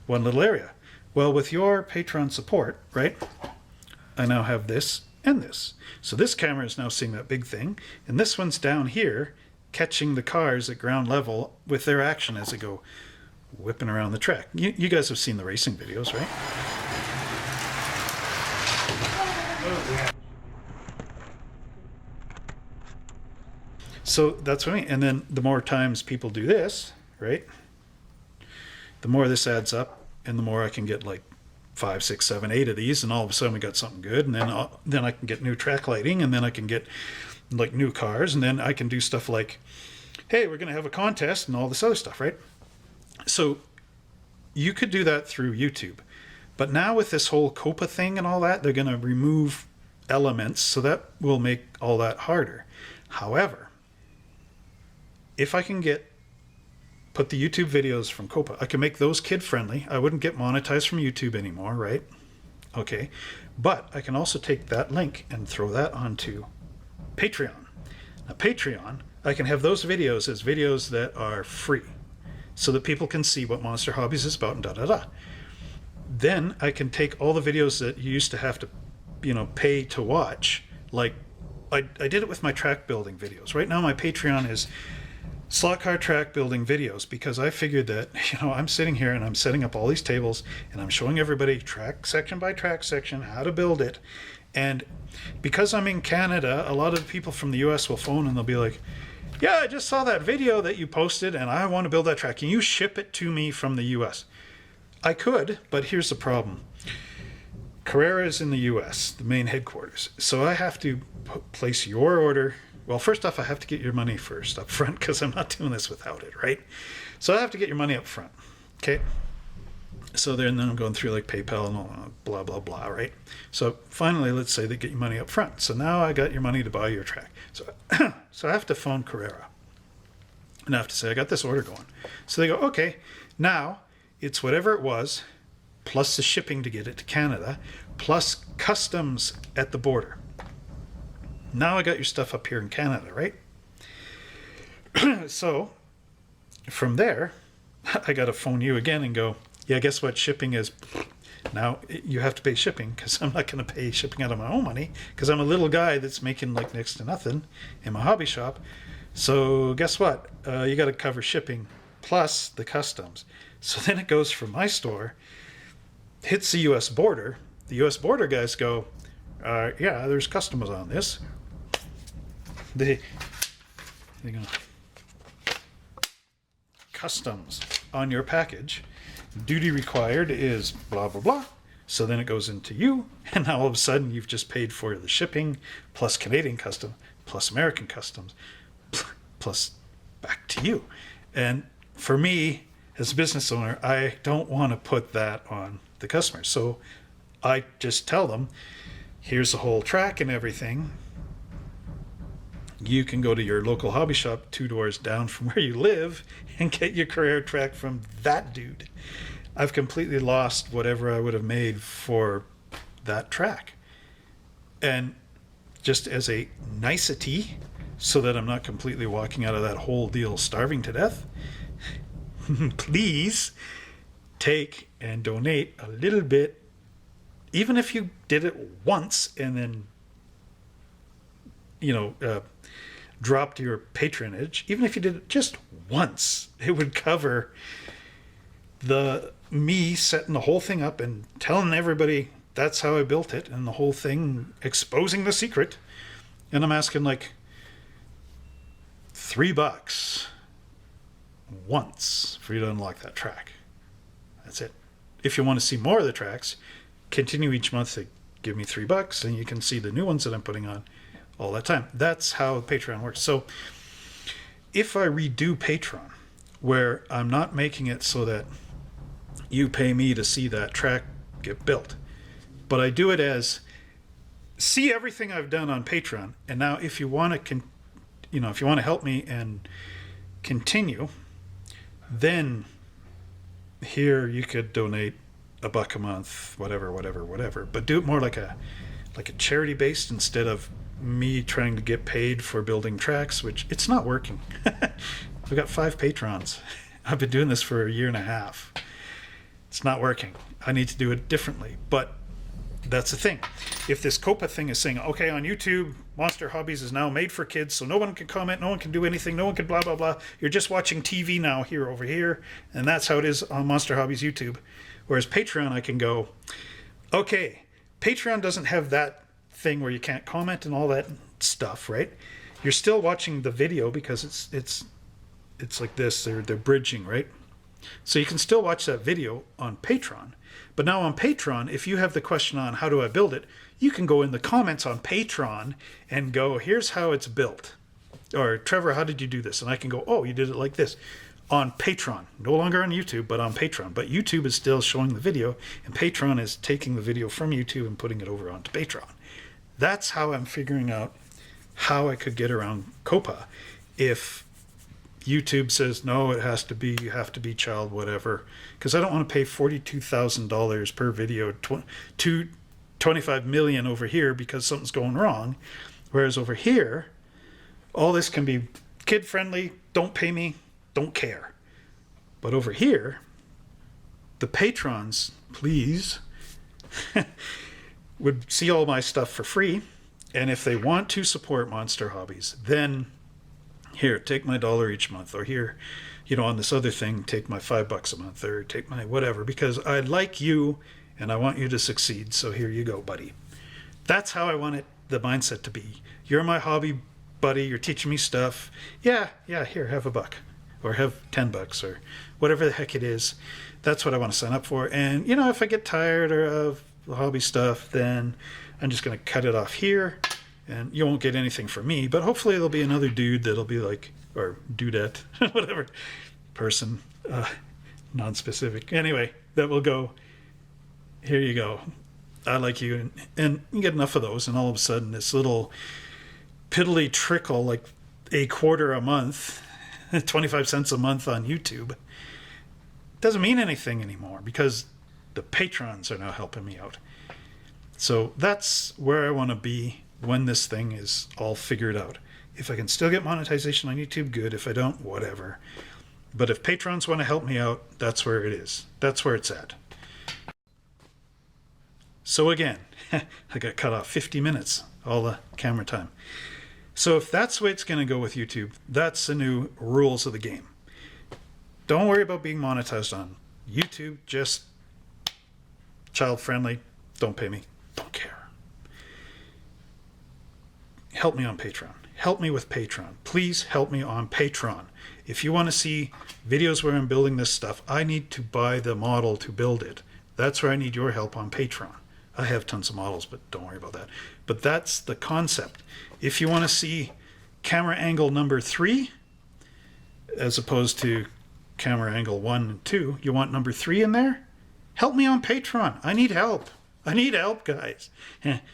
one little area. Well, with your Patreon support, right, I now have this and this. So this camera is now seeing that big thing, and this one's down here catching the cars at ground level with their action as they go whipping around the track. You guys have seen the racing videos, right? So that's what I mean. And then the more times people do this, right, the more this adds up, and the more I can get like 5, 6, 7, 8 of these, and all of a sudden we got something good, and then I can get new track lighting, and then I can get like new cars, and then I can do stuff like, hey, we're going to have a contest and all this other stuff, right? So you could do that through YouTube. But now with this whole COPPA thing and all that, they're going to remove elements, so that will make all that harder. However, if I can put the YouTube videos from COPPA, I can make those kid friendly. I wouldn't get monetized from YouTube anymore, right? Okay. But I can also take that link and throw that onto Patreon. Now, Patreon, I can have those videos as videos that are free so that people can see what Monster Hobbies is about and da-da-da. Then I can take all the videos that you used to have to, pay to watch. Like I did it with my track building videos. Right now my Patreon is slot car track building videos, because I figured that, I'm sitting here and I'm setting up all these tables and I'm showing everybody track section by track section how to build it. And because I'm in Canada, a lot of the people from the US will phone and they'll be like, yeah, I just saw that video that you posted and I want to build that track. Can you ship it to me from the US? I could, but here's the problem. Carrera is in the US, the main headquarters. So I have to place your order. Well, first off, I have to get your money first up front, because I'm not doing this without it, right? So I have to get your money up front. Okay. So then I'm going through like PayPal and all blah, blah, blah, right? So finally, let's say they get your money up front. So now I got your money to buy your track. So, so I have to phone Carrera. And I have to say, I got this order going. So they go, okay, now it's whatever it was, plus the shipping to get it to Canada, plus customs at the border. Now I got your stuff up here in Canada, right? So from there, I got to phone you again and go, yeah, guess what? Shipping is, now you have to pay shipping, because I'm not going to pay shipping out of my own money, because I'm a little guy that's making like next to nothing in my hobby shop. So guess what? You got to cover shipping plus the customs. So then it goes from my store, hits the U.S. border. The U.S. border guys go, yeah, there's customs on this. They go, customs on your package. Duty required is blah, blah, blah. So then it goes into you, and now all of a sudden you've just paid for the shipping, plus Canadian customs, plus American customs, plus back to you. And for me, as a business owner, I don't want to put that on the customer. So I just tell them, here's the whole track and everything. You can go to your local hobby shop 2 doors down from where you live and get your Carrera track from that dude. I've completely lost whatever I would have made for that track. And just as a nicety, so that I'm not completely walking out of that whole deal starving to death, please take and donate a little bit, even if you did it once and then, dropped your patronage. Even if you did it just once, it would cover me setting the whole thing up and telling everybody that's how I built it, and the whole thing exposing the secret. And I'm asking like $3 once for you to unlock that track. That's it. If you want to see more of the tracks, continue each month to give me $3, and you can see the new ones that I'm putting on all that time. That's how Patreon works. So if I redo Patreon, where I'm not making it so that you pay me to see that track get built, but I do it as, see everything I've done on Patreon, and now if you want to if you want to help me and continue, then here you could donate $1 a month, whatever, but do it more like a charity based, instead of me trying to get paid for building tracks, which it's not working. I've got 5 patrons. I've been doing this for a year and a half. It's not working. I need to do it differently. But that's the thing. If this COPPA thing is saying, okay, on YouTube, Monster Hobbies is now made for kids, so no one can comment, no one can do anything, no one can blah, blah, blah. You're just watching TV now here over here, and that's how it is on Monster Hobbies YouTube. Whereas Patreon, I can go, okay, Patreon doesn't have that thing where you can't comment and all that stuff, right? You're still watching the video because it's like this. They're bridging, right? So you can still watch that video on Patreon. But now on Patreon, if you have the question on how do I build it, you can go in the comments on Patreon and go, here's how it's built. Or, Trevor, how did you do this? And I can go, oh, you did it like this. On Patreon. No longer on YouTube, but on Patreon. But YouTube is still showing the video, and Patreon is taking the video from YouTube and putting it over onto Patreon. That's how I'm figuring out how I could get around COPPA. If YouTube says, no, it has to be, you have to be child whatever, because I don't want to pay $42,000 per video, to 25 million over here because something's going wrong. Whereas over here, all this can be kid friendly, don't pay me, don't care. But over here, the patrons, please, would see all my stuff for free. And if they want to support Monster Hobbies, then here, take my $1 each month, or here, on this other thing, take my $5 a month, or take my whatever, because I like you and I want you to succeed. So here you go, buddy. That's how I want the mindset to be. You're my hobby buddy. You're teaching me stuff. Yeah, here, have $1 or have $10 or whatever the heck it is. That's what I want to sign up for. And, if I get tired of the hobby stuff, then I'm just going to cut it off here. And you won't get anything from me, but hopefully there'll be another dude that'll be like, or dudette, whatever, person, non-specific. Anyway, that will go, here you go. I like you. And you get enough of those, and all of a sudden this little piddly trickle, like $0.25 a month, 25 cents a month on YouTube, doesn't mean anything anymore because the patrons are now helping me out. So that's where I want to be when this thing is all figured out. If I can still get monetization on YouTube, good. If I don't, whatever. But if patrons want to help me out, that's where it is. That's where it's at. So again, I got cut off 50 minutes, all the camera time. So if that's the way it's going to go with YouTube, that's the new rules of the game. Don't worry about being monetized on YouTube. Just child friendly. Don't pay me. Don't care. Help me on Patreon. Help me with Patreon. Please help me on Patreon. If you want to see videos where I'm building this stuff, I need to buy the model to build it. That's where I need your help on Patreon. I have tons of models, but don't worry about that. But that's the concept. If you want to see camera angle number 3, as opposed to camera angle 1 and 2, you want number 3 in there? Help me on Patreon. I need help. I need help, guys.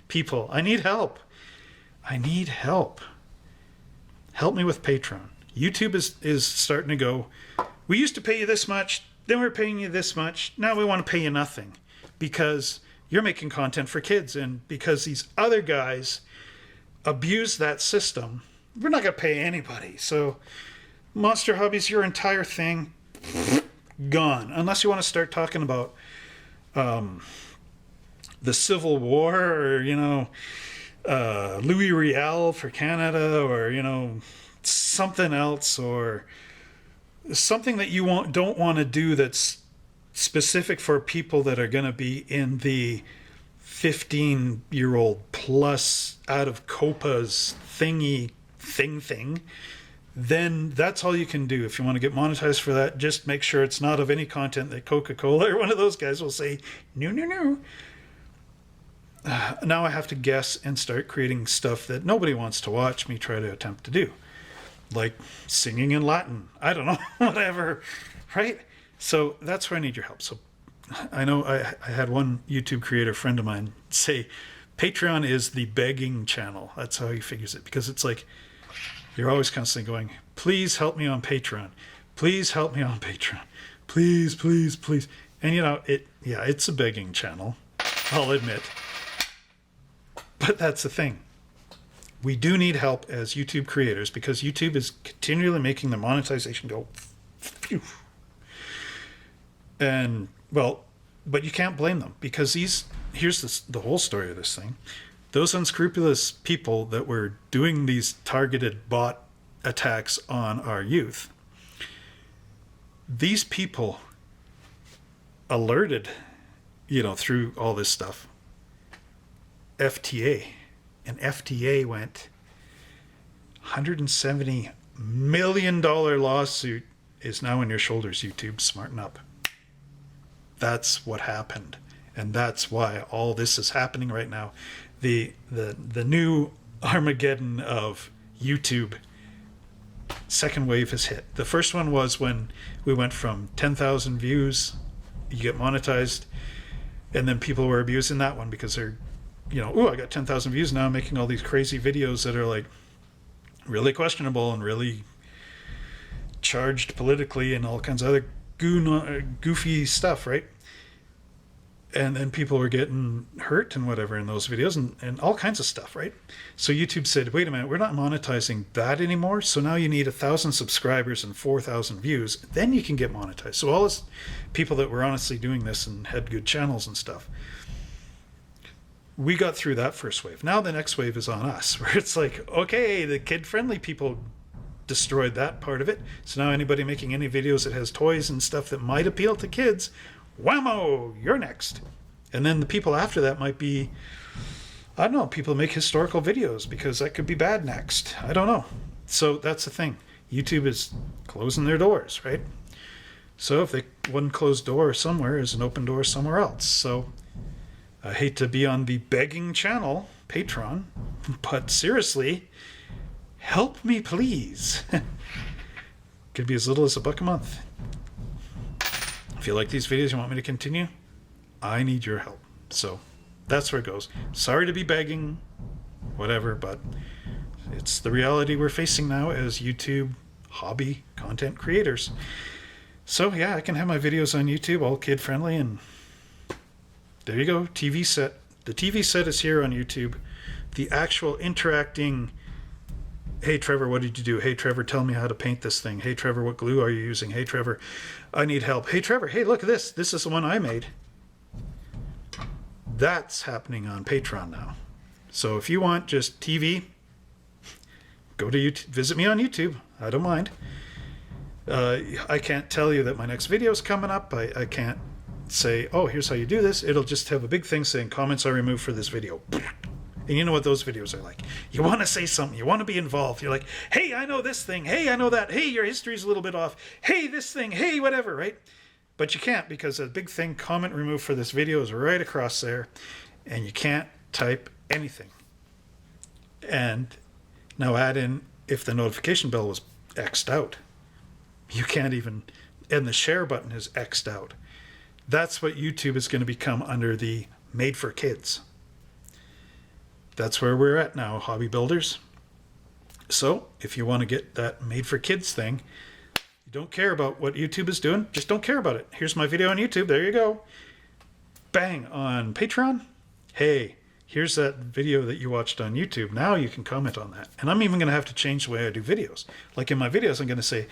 People, I need help. I need help. Help me with Patreon. YouTube is starting to go, we used to pay you this much, then we're paying you this much, now we want to pay you nothing because you're making content for kids, and because these other guys abuse that system, we're not going to pay anybody. So Monster Hobbies, your entire thing, gone. Unless you want to start talking about the Civil War, or, Louis Riel for Canada, or, something else, or something that you don't want to do that's specific for people that are going to be in the 15-year-old plus out of COPPA's thing, then that's all you can do. If you want to get monetized for that, just make sure it's not of any content that Coca-Cola or one of those guys will say, no. Now I have to guess and start creating stuff that nobody wants to watch me try to attempt to do. Like singing in Latin. I don't know, whatever, right? So that's where I need your help. So I know I had one YouTube creator friend of mine say, Patreon is the begging channel. That's how he figures it. Because it's like, you're always constantly going, please help me on Patreon. Please help me on Patreon. Please, please, please. And it's a begging channel, I'll admit. But that's the thing. We do need help as YouTube creators because YouTube is continually making the monetization go phew. And, but you can't blame them because here's the whole story of this thing. Those unscrupulous people that were doing these targeted bot attacks on our youth, these people alerted, through all this stuff, FTA. And FTA went $170 million lawsuit is now on your shoulders, YouTube. Smarten up. That's what happened. And that's why all this is happening right now. The new Armageddon of YouTube second wave has hit. The first one was when we went from 10,000 views, you get monetized, and then people were abusing that one because they're, oh, I got 10,000 views now, I'm making all these crazy videos that are like really questionable and really charged politically and all kinds of other goofy stuff, right? And then people were getting hurt and whatever in those videos and all kinds of stuff, right? So YouTube said, wait a minute, we're not monetizing that anymore. So now you need 1,000 subscribers and 4,000 views. Then you can get monetized. So all this people that were honestly doing this and had good channels and stuff, we got through that first wave. Now the next wave is on us, where it's like, okay, the kid-friendly people destroyed that part of it. So now anybody making any videos that has toys and stuff that might appeal to kids, whammo, you're next. And then the people after that might be, I don't know, people make historical videos because that could be bad next. I don't know. So that's the thing. YouTube is closing their doors, right? So if one closed door somewhere is an open door somewhere else. So I hate to be on the begging channel, Patreon, but seriously, help me please. Could be as little as $1 a month. If you like these videos, you want me to continue, I need your help. So that's where it goes. Sorry to be begging, whatever, but it's the reality we're facing now as YouTube hobby content creators. So yeah, I can have my videos on YouTube, all kid friendly, and there you go, TV set. The TV set is here on YouTube. The actual interacting, hey Trevor, what did you do? Hey Trevor, tell me how to paint this thing. Hey Trevor, what glue are you using? Hey Trevor, I need help. Hey Trevor, hey, look at this. This is the one I made. That's happening on Patreon now. So if you want just TV, go to YouTube, visit me on YouTube. I don't mind. I can't tell you that my next video is coming up. I can't say, oh, here's how you do this. It'll just have a big thing saying comments are removed for this video. And you know what those videos are like. You want to say something. You want to be involved. You're like, hey, I know this thing. Hey, I know that. Hey, your history's a little bit off. Hey, this thing. Hey, whatever, right? But you can't because a big thing, comment removed for this video, is right across there. And you can't type anything. And now add in if the notification bell was X'd out. You can't even, and the share button is X'd out. That's what YouTube is going to become under the made for kids. That's where we're at now, hobby builders. So if you want to get that made for kids thing, you don't care about what YouTube is doing, just don't care about it. Here's my video on YouTube, there you go. Bang, on Patreon, hey, here's that video that you watched on YouTube. Now you can comment on that. And I'm even going to have to change the way I do videos. Like in my videos, I'm going to say,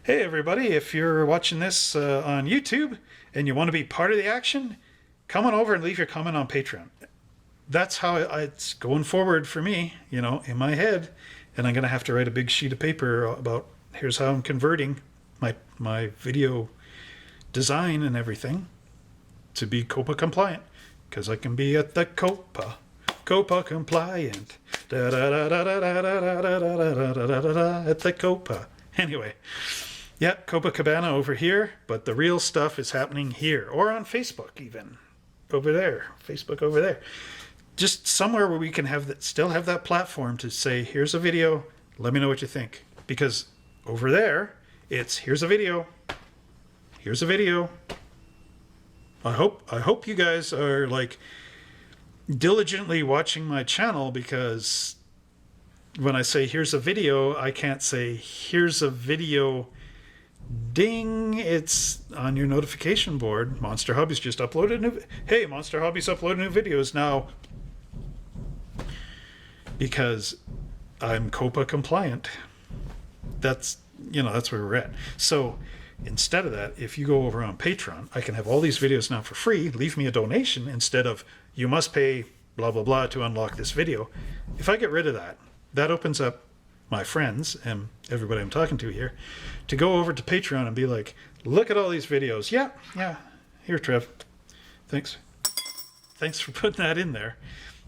hey everybody, if you're watching this on YouTube and you want to be part of the action, come on over and leave your comment on Patreon. That's how it's going forward for me, you know, in my head. And I'm going to have to write a big sheet of paper about here's how I'm converting my video design and everything to be COPPA compliant, because I can be at the COPPA compliant, at the COPPA. Anyway, yeah, COPPA Cabana over here, but the real stuff is happening here, or on Facebook even, over there, Facebook over there. Just somewhere where we can have that, still have that platform to say, here's a video, let me know what you think. Because over there, it's here's a video, here's a video. I hope you guys are like diligently watching my channel, because when I say here's a video, I can't say here's a video, ding, it's on your notification board. Monster Hobbies just uploaded new, hey, Monster Hobbies uploaded new videos now. Because I'm COPPA compliant. That's, you know, that's where we're at. So instead of that, if you go over on Patreon, I can have all these videos now for free. Leave me a donation instead of you must pay blah, blah, blah to unlock this video. If I get rid of that, that opens up my friends and everybody I'm talking to here to go over to Patreon and be like, look at all these videos. Yeah, here, Trev. Thanks for putting that in there.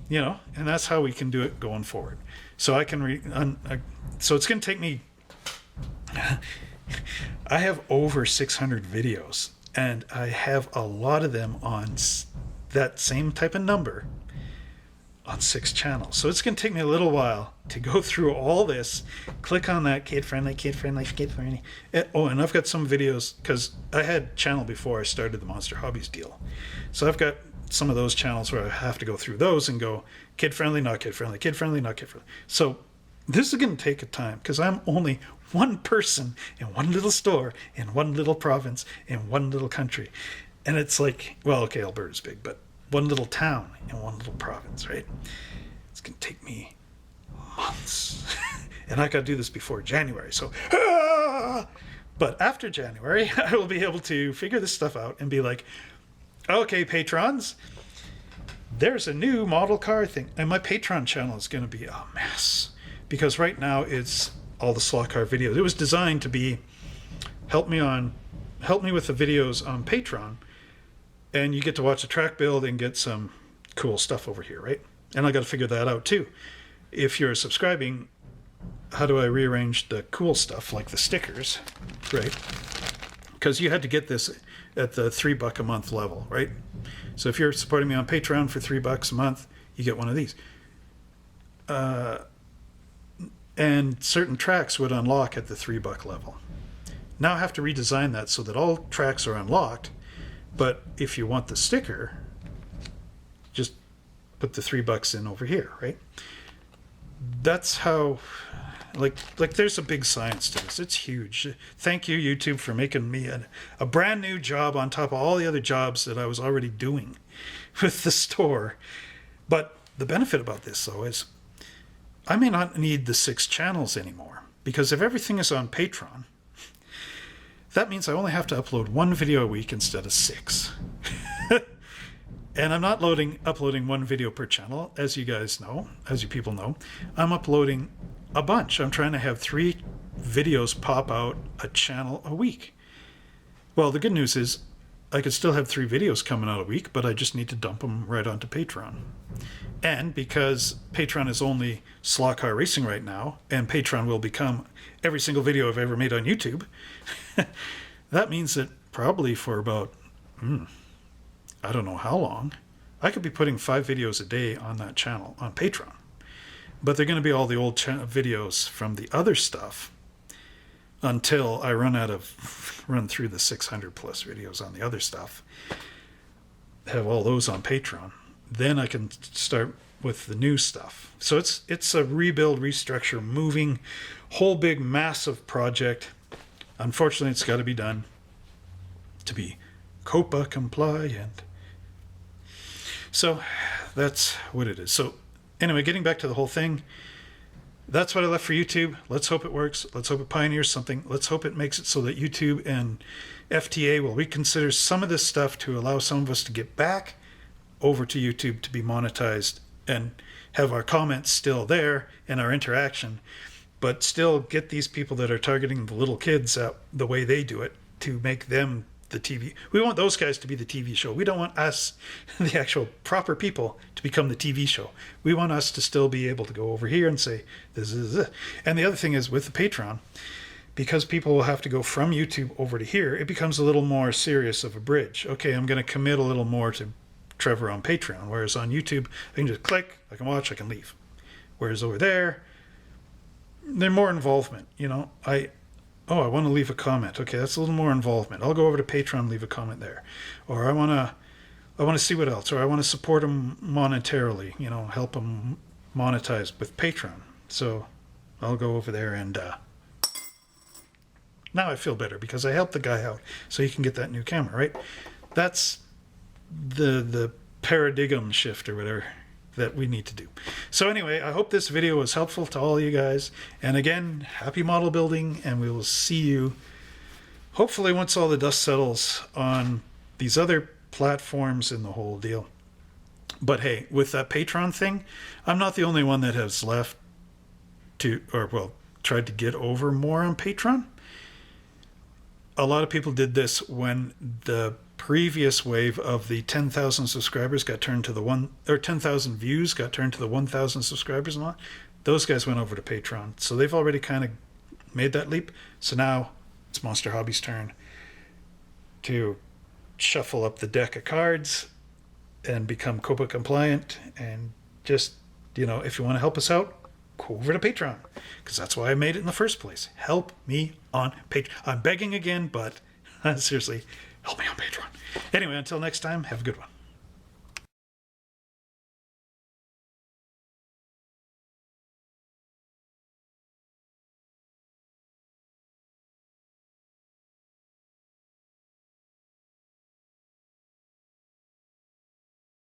You know, and that's how we can do it going forward. So I can so it's going to take me I have over 600 videos, and I have a lot of them on that same type of number on 6 channels. So it's going to take me a little while to go through all this, click on that kid-friendly, kid-friendly, kid-friendly. Oh, and I've got some videos, because I had channel before I started the Monster Hobbies deal. So I've got some of those channels where I have to go through those and go kid-friendly, not kid-friendly, kid-friendly, not kid-friendly. So this is going to take a time, because I'm only one person in one little store, in one little province, in one little country. And it's like, well, okay, Alberta's big, but one little town in one little province, right? It's going to take me months. And I got to do this before January. So, but after January, I will be able to figure this stuff out and be like, okay, patrons, there's a new model car thing. And my Patreon channel is going to be a mess, because right now it's all the slot car videos. It was designed to be help me with the videos on Patreon, and you get to watch the track build and get some cool stuff over here, right? And I got to figure that out too. If you're subscribing, how do I rearrange the cool stuff like the stickers, right? Because you had to get this at the $3 a month level, right? So if you're supporting me on Patreon for $3 a month, you get one of these. And certain tracks would unlock at the $3 level. Now I have to redesign that so that all tracks are unlocked. But if you want the sticker, just put the $3 in over here, right? That's how, like there's a big science to this. It's huge. Thank you, YouTube, for making me a brand new job on top of all the other jobs that I was already doing with the store. But the benefit about this, though, is I may not need the 6 channels anymore, because if everything is on Patreon, that means I only have to upload 1 video a week instead of 6. And I'm not uploading 1 video per channel, as you guys know, as you people know. I'm uploading a bunch. I'm trying to have 3 videos pop out a channel a week. Well, the good news is I could still have 3 videos coming out a week, but I just need to dump them right onto Patreon. And because Patreon is only slot car racing right now, and Patreon will become every single video I've ever made on YouTube, that means that probably for about, I don't know how long, I could be putting 5 videos a day on that channel on Patreon. But they're going to be all the old videos from the other stuff until I run through the 600 plus videos on the other stuff, have all those on Patreon. Then I can start with the new stuff. So it's a rebuild, restructure, moving, whole big massive project. Unfortunately, it's got to be done to be COPPA compliant. So that's what it is. So anyway, getting back to the whole thing, that's what I left for YouTube. Let's hope it works. Let's hope it pioneers something. Let's hope it makes it so that YouTube and FTA will reconsider some of this stuff to allow some of us to get back over to YouTube to be monetized and have our comments still there and our interaction, but still get these people that are targeting the little kids out the way they do it to make them the TV. We want those guys to be the TV show. We don't want us, the actual proper people, to become the TV show. We want us to still be able to go over here and say, this is it. And the other thing is with the Patreon, because people will have to go from YouTube over to here, it becomes a little more serious of a bridge. Okay, I'm going to commit a little more to Trevor on Patreon, whereas on YouTube I can just click, I can watch, I can leave. Whereas over there, there's more involvement. I want to leave a comment. Okay, that's a little more involvement. I'll go over to Patreon and leave a comment there. Or I want to see what else. Or I want to support them monetarily, help them monetize with Patreon. So I'll go over there and now I feel better because I helped the guy out so he can get that new camera, right? That's the paradigm shift or whatever that we need to do. So anyway, I hope this video was helpful to all you guys. And again, happy model building, and we will see you hopefully once all the dust settles on these other platforms and the whole deal. But hey, with that Patreon thing, I'm not the only one that has left tried to get over more on Patreon. A lot of people did this when the previous wave of the 10,000 subscribers got turned to 10,000 views got turned to the 1,000 subscribers and all. Those guys went over to Patreon. So they've already kind of made that leap. So now it's Monster Hobbies' turn to shuffle up the deck of cards and become COPPA compliant. And just, if you want to help us out, go over to Patreon, because that's why I made it in the first place. Help me on Patreon. I'm begging again, but seriously, help me on Patreon. Anyway, until next time, have a good one.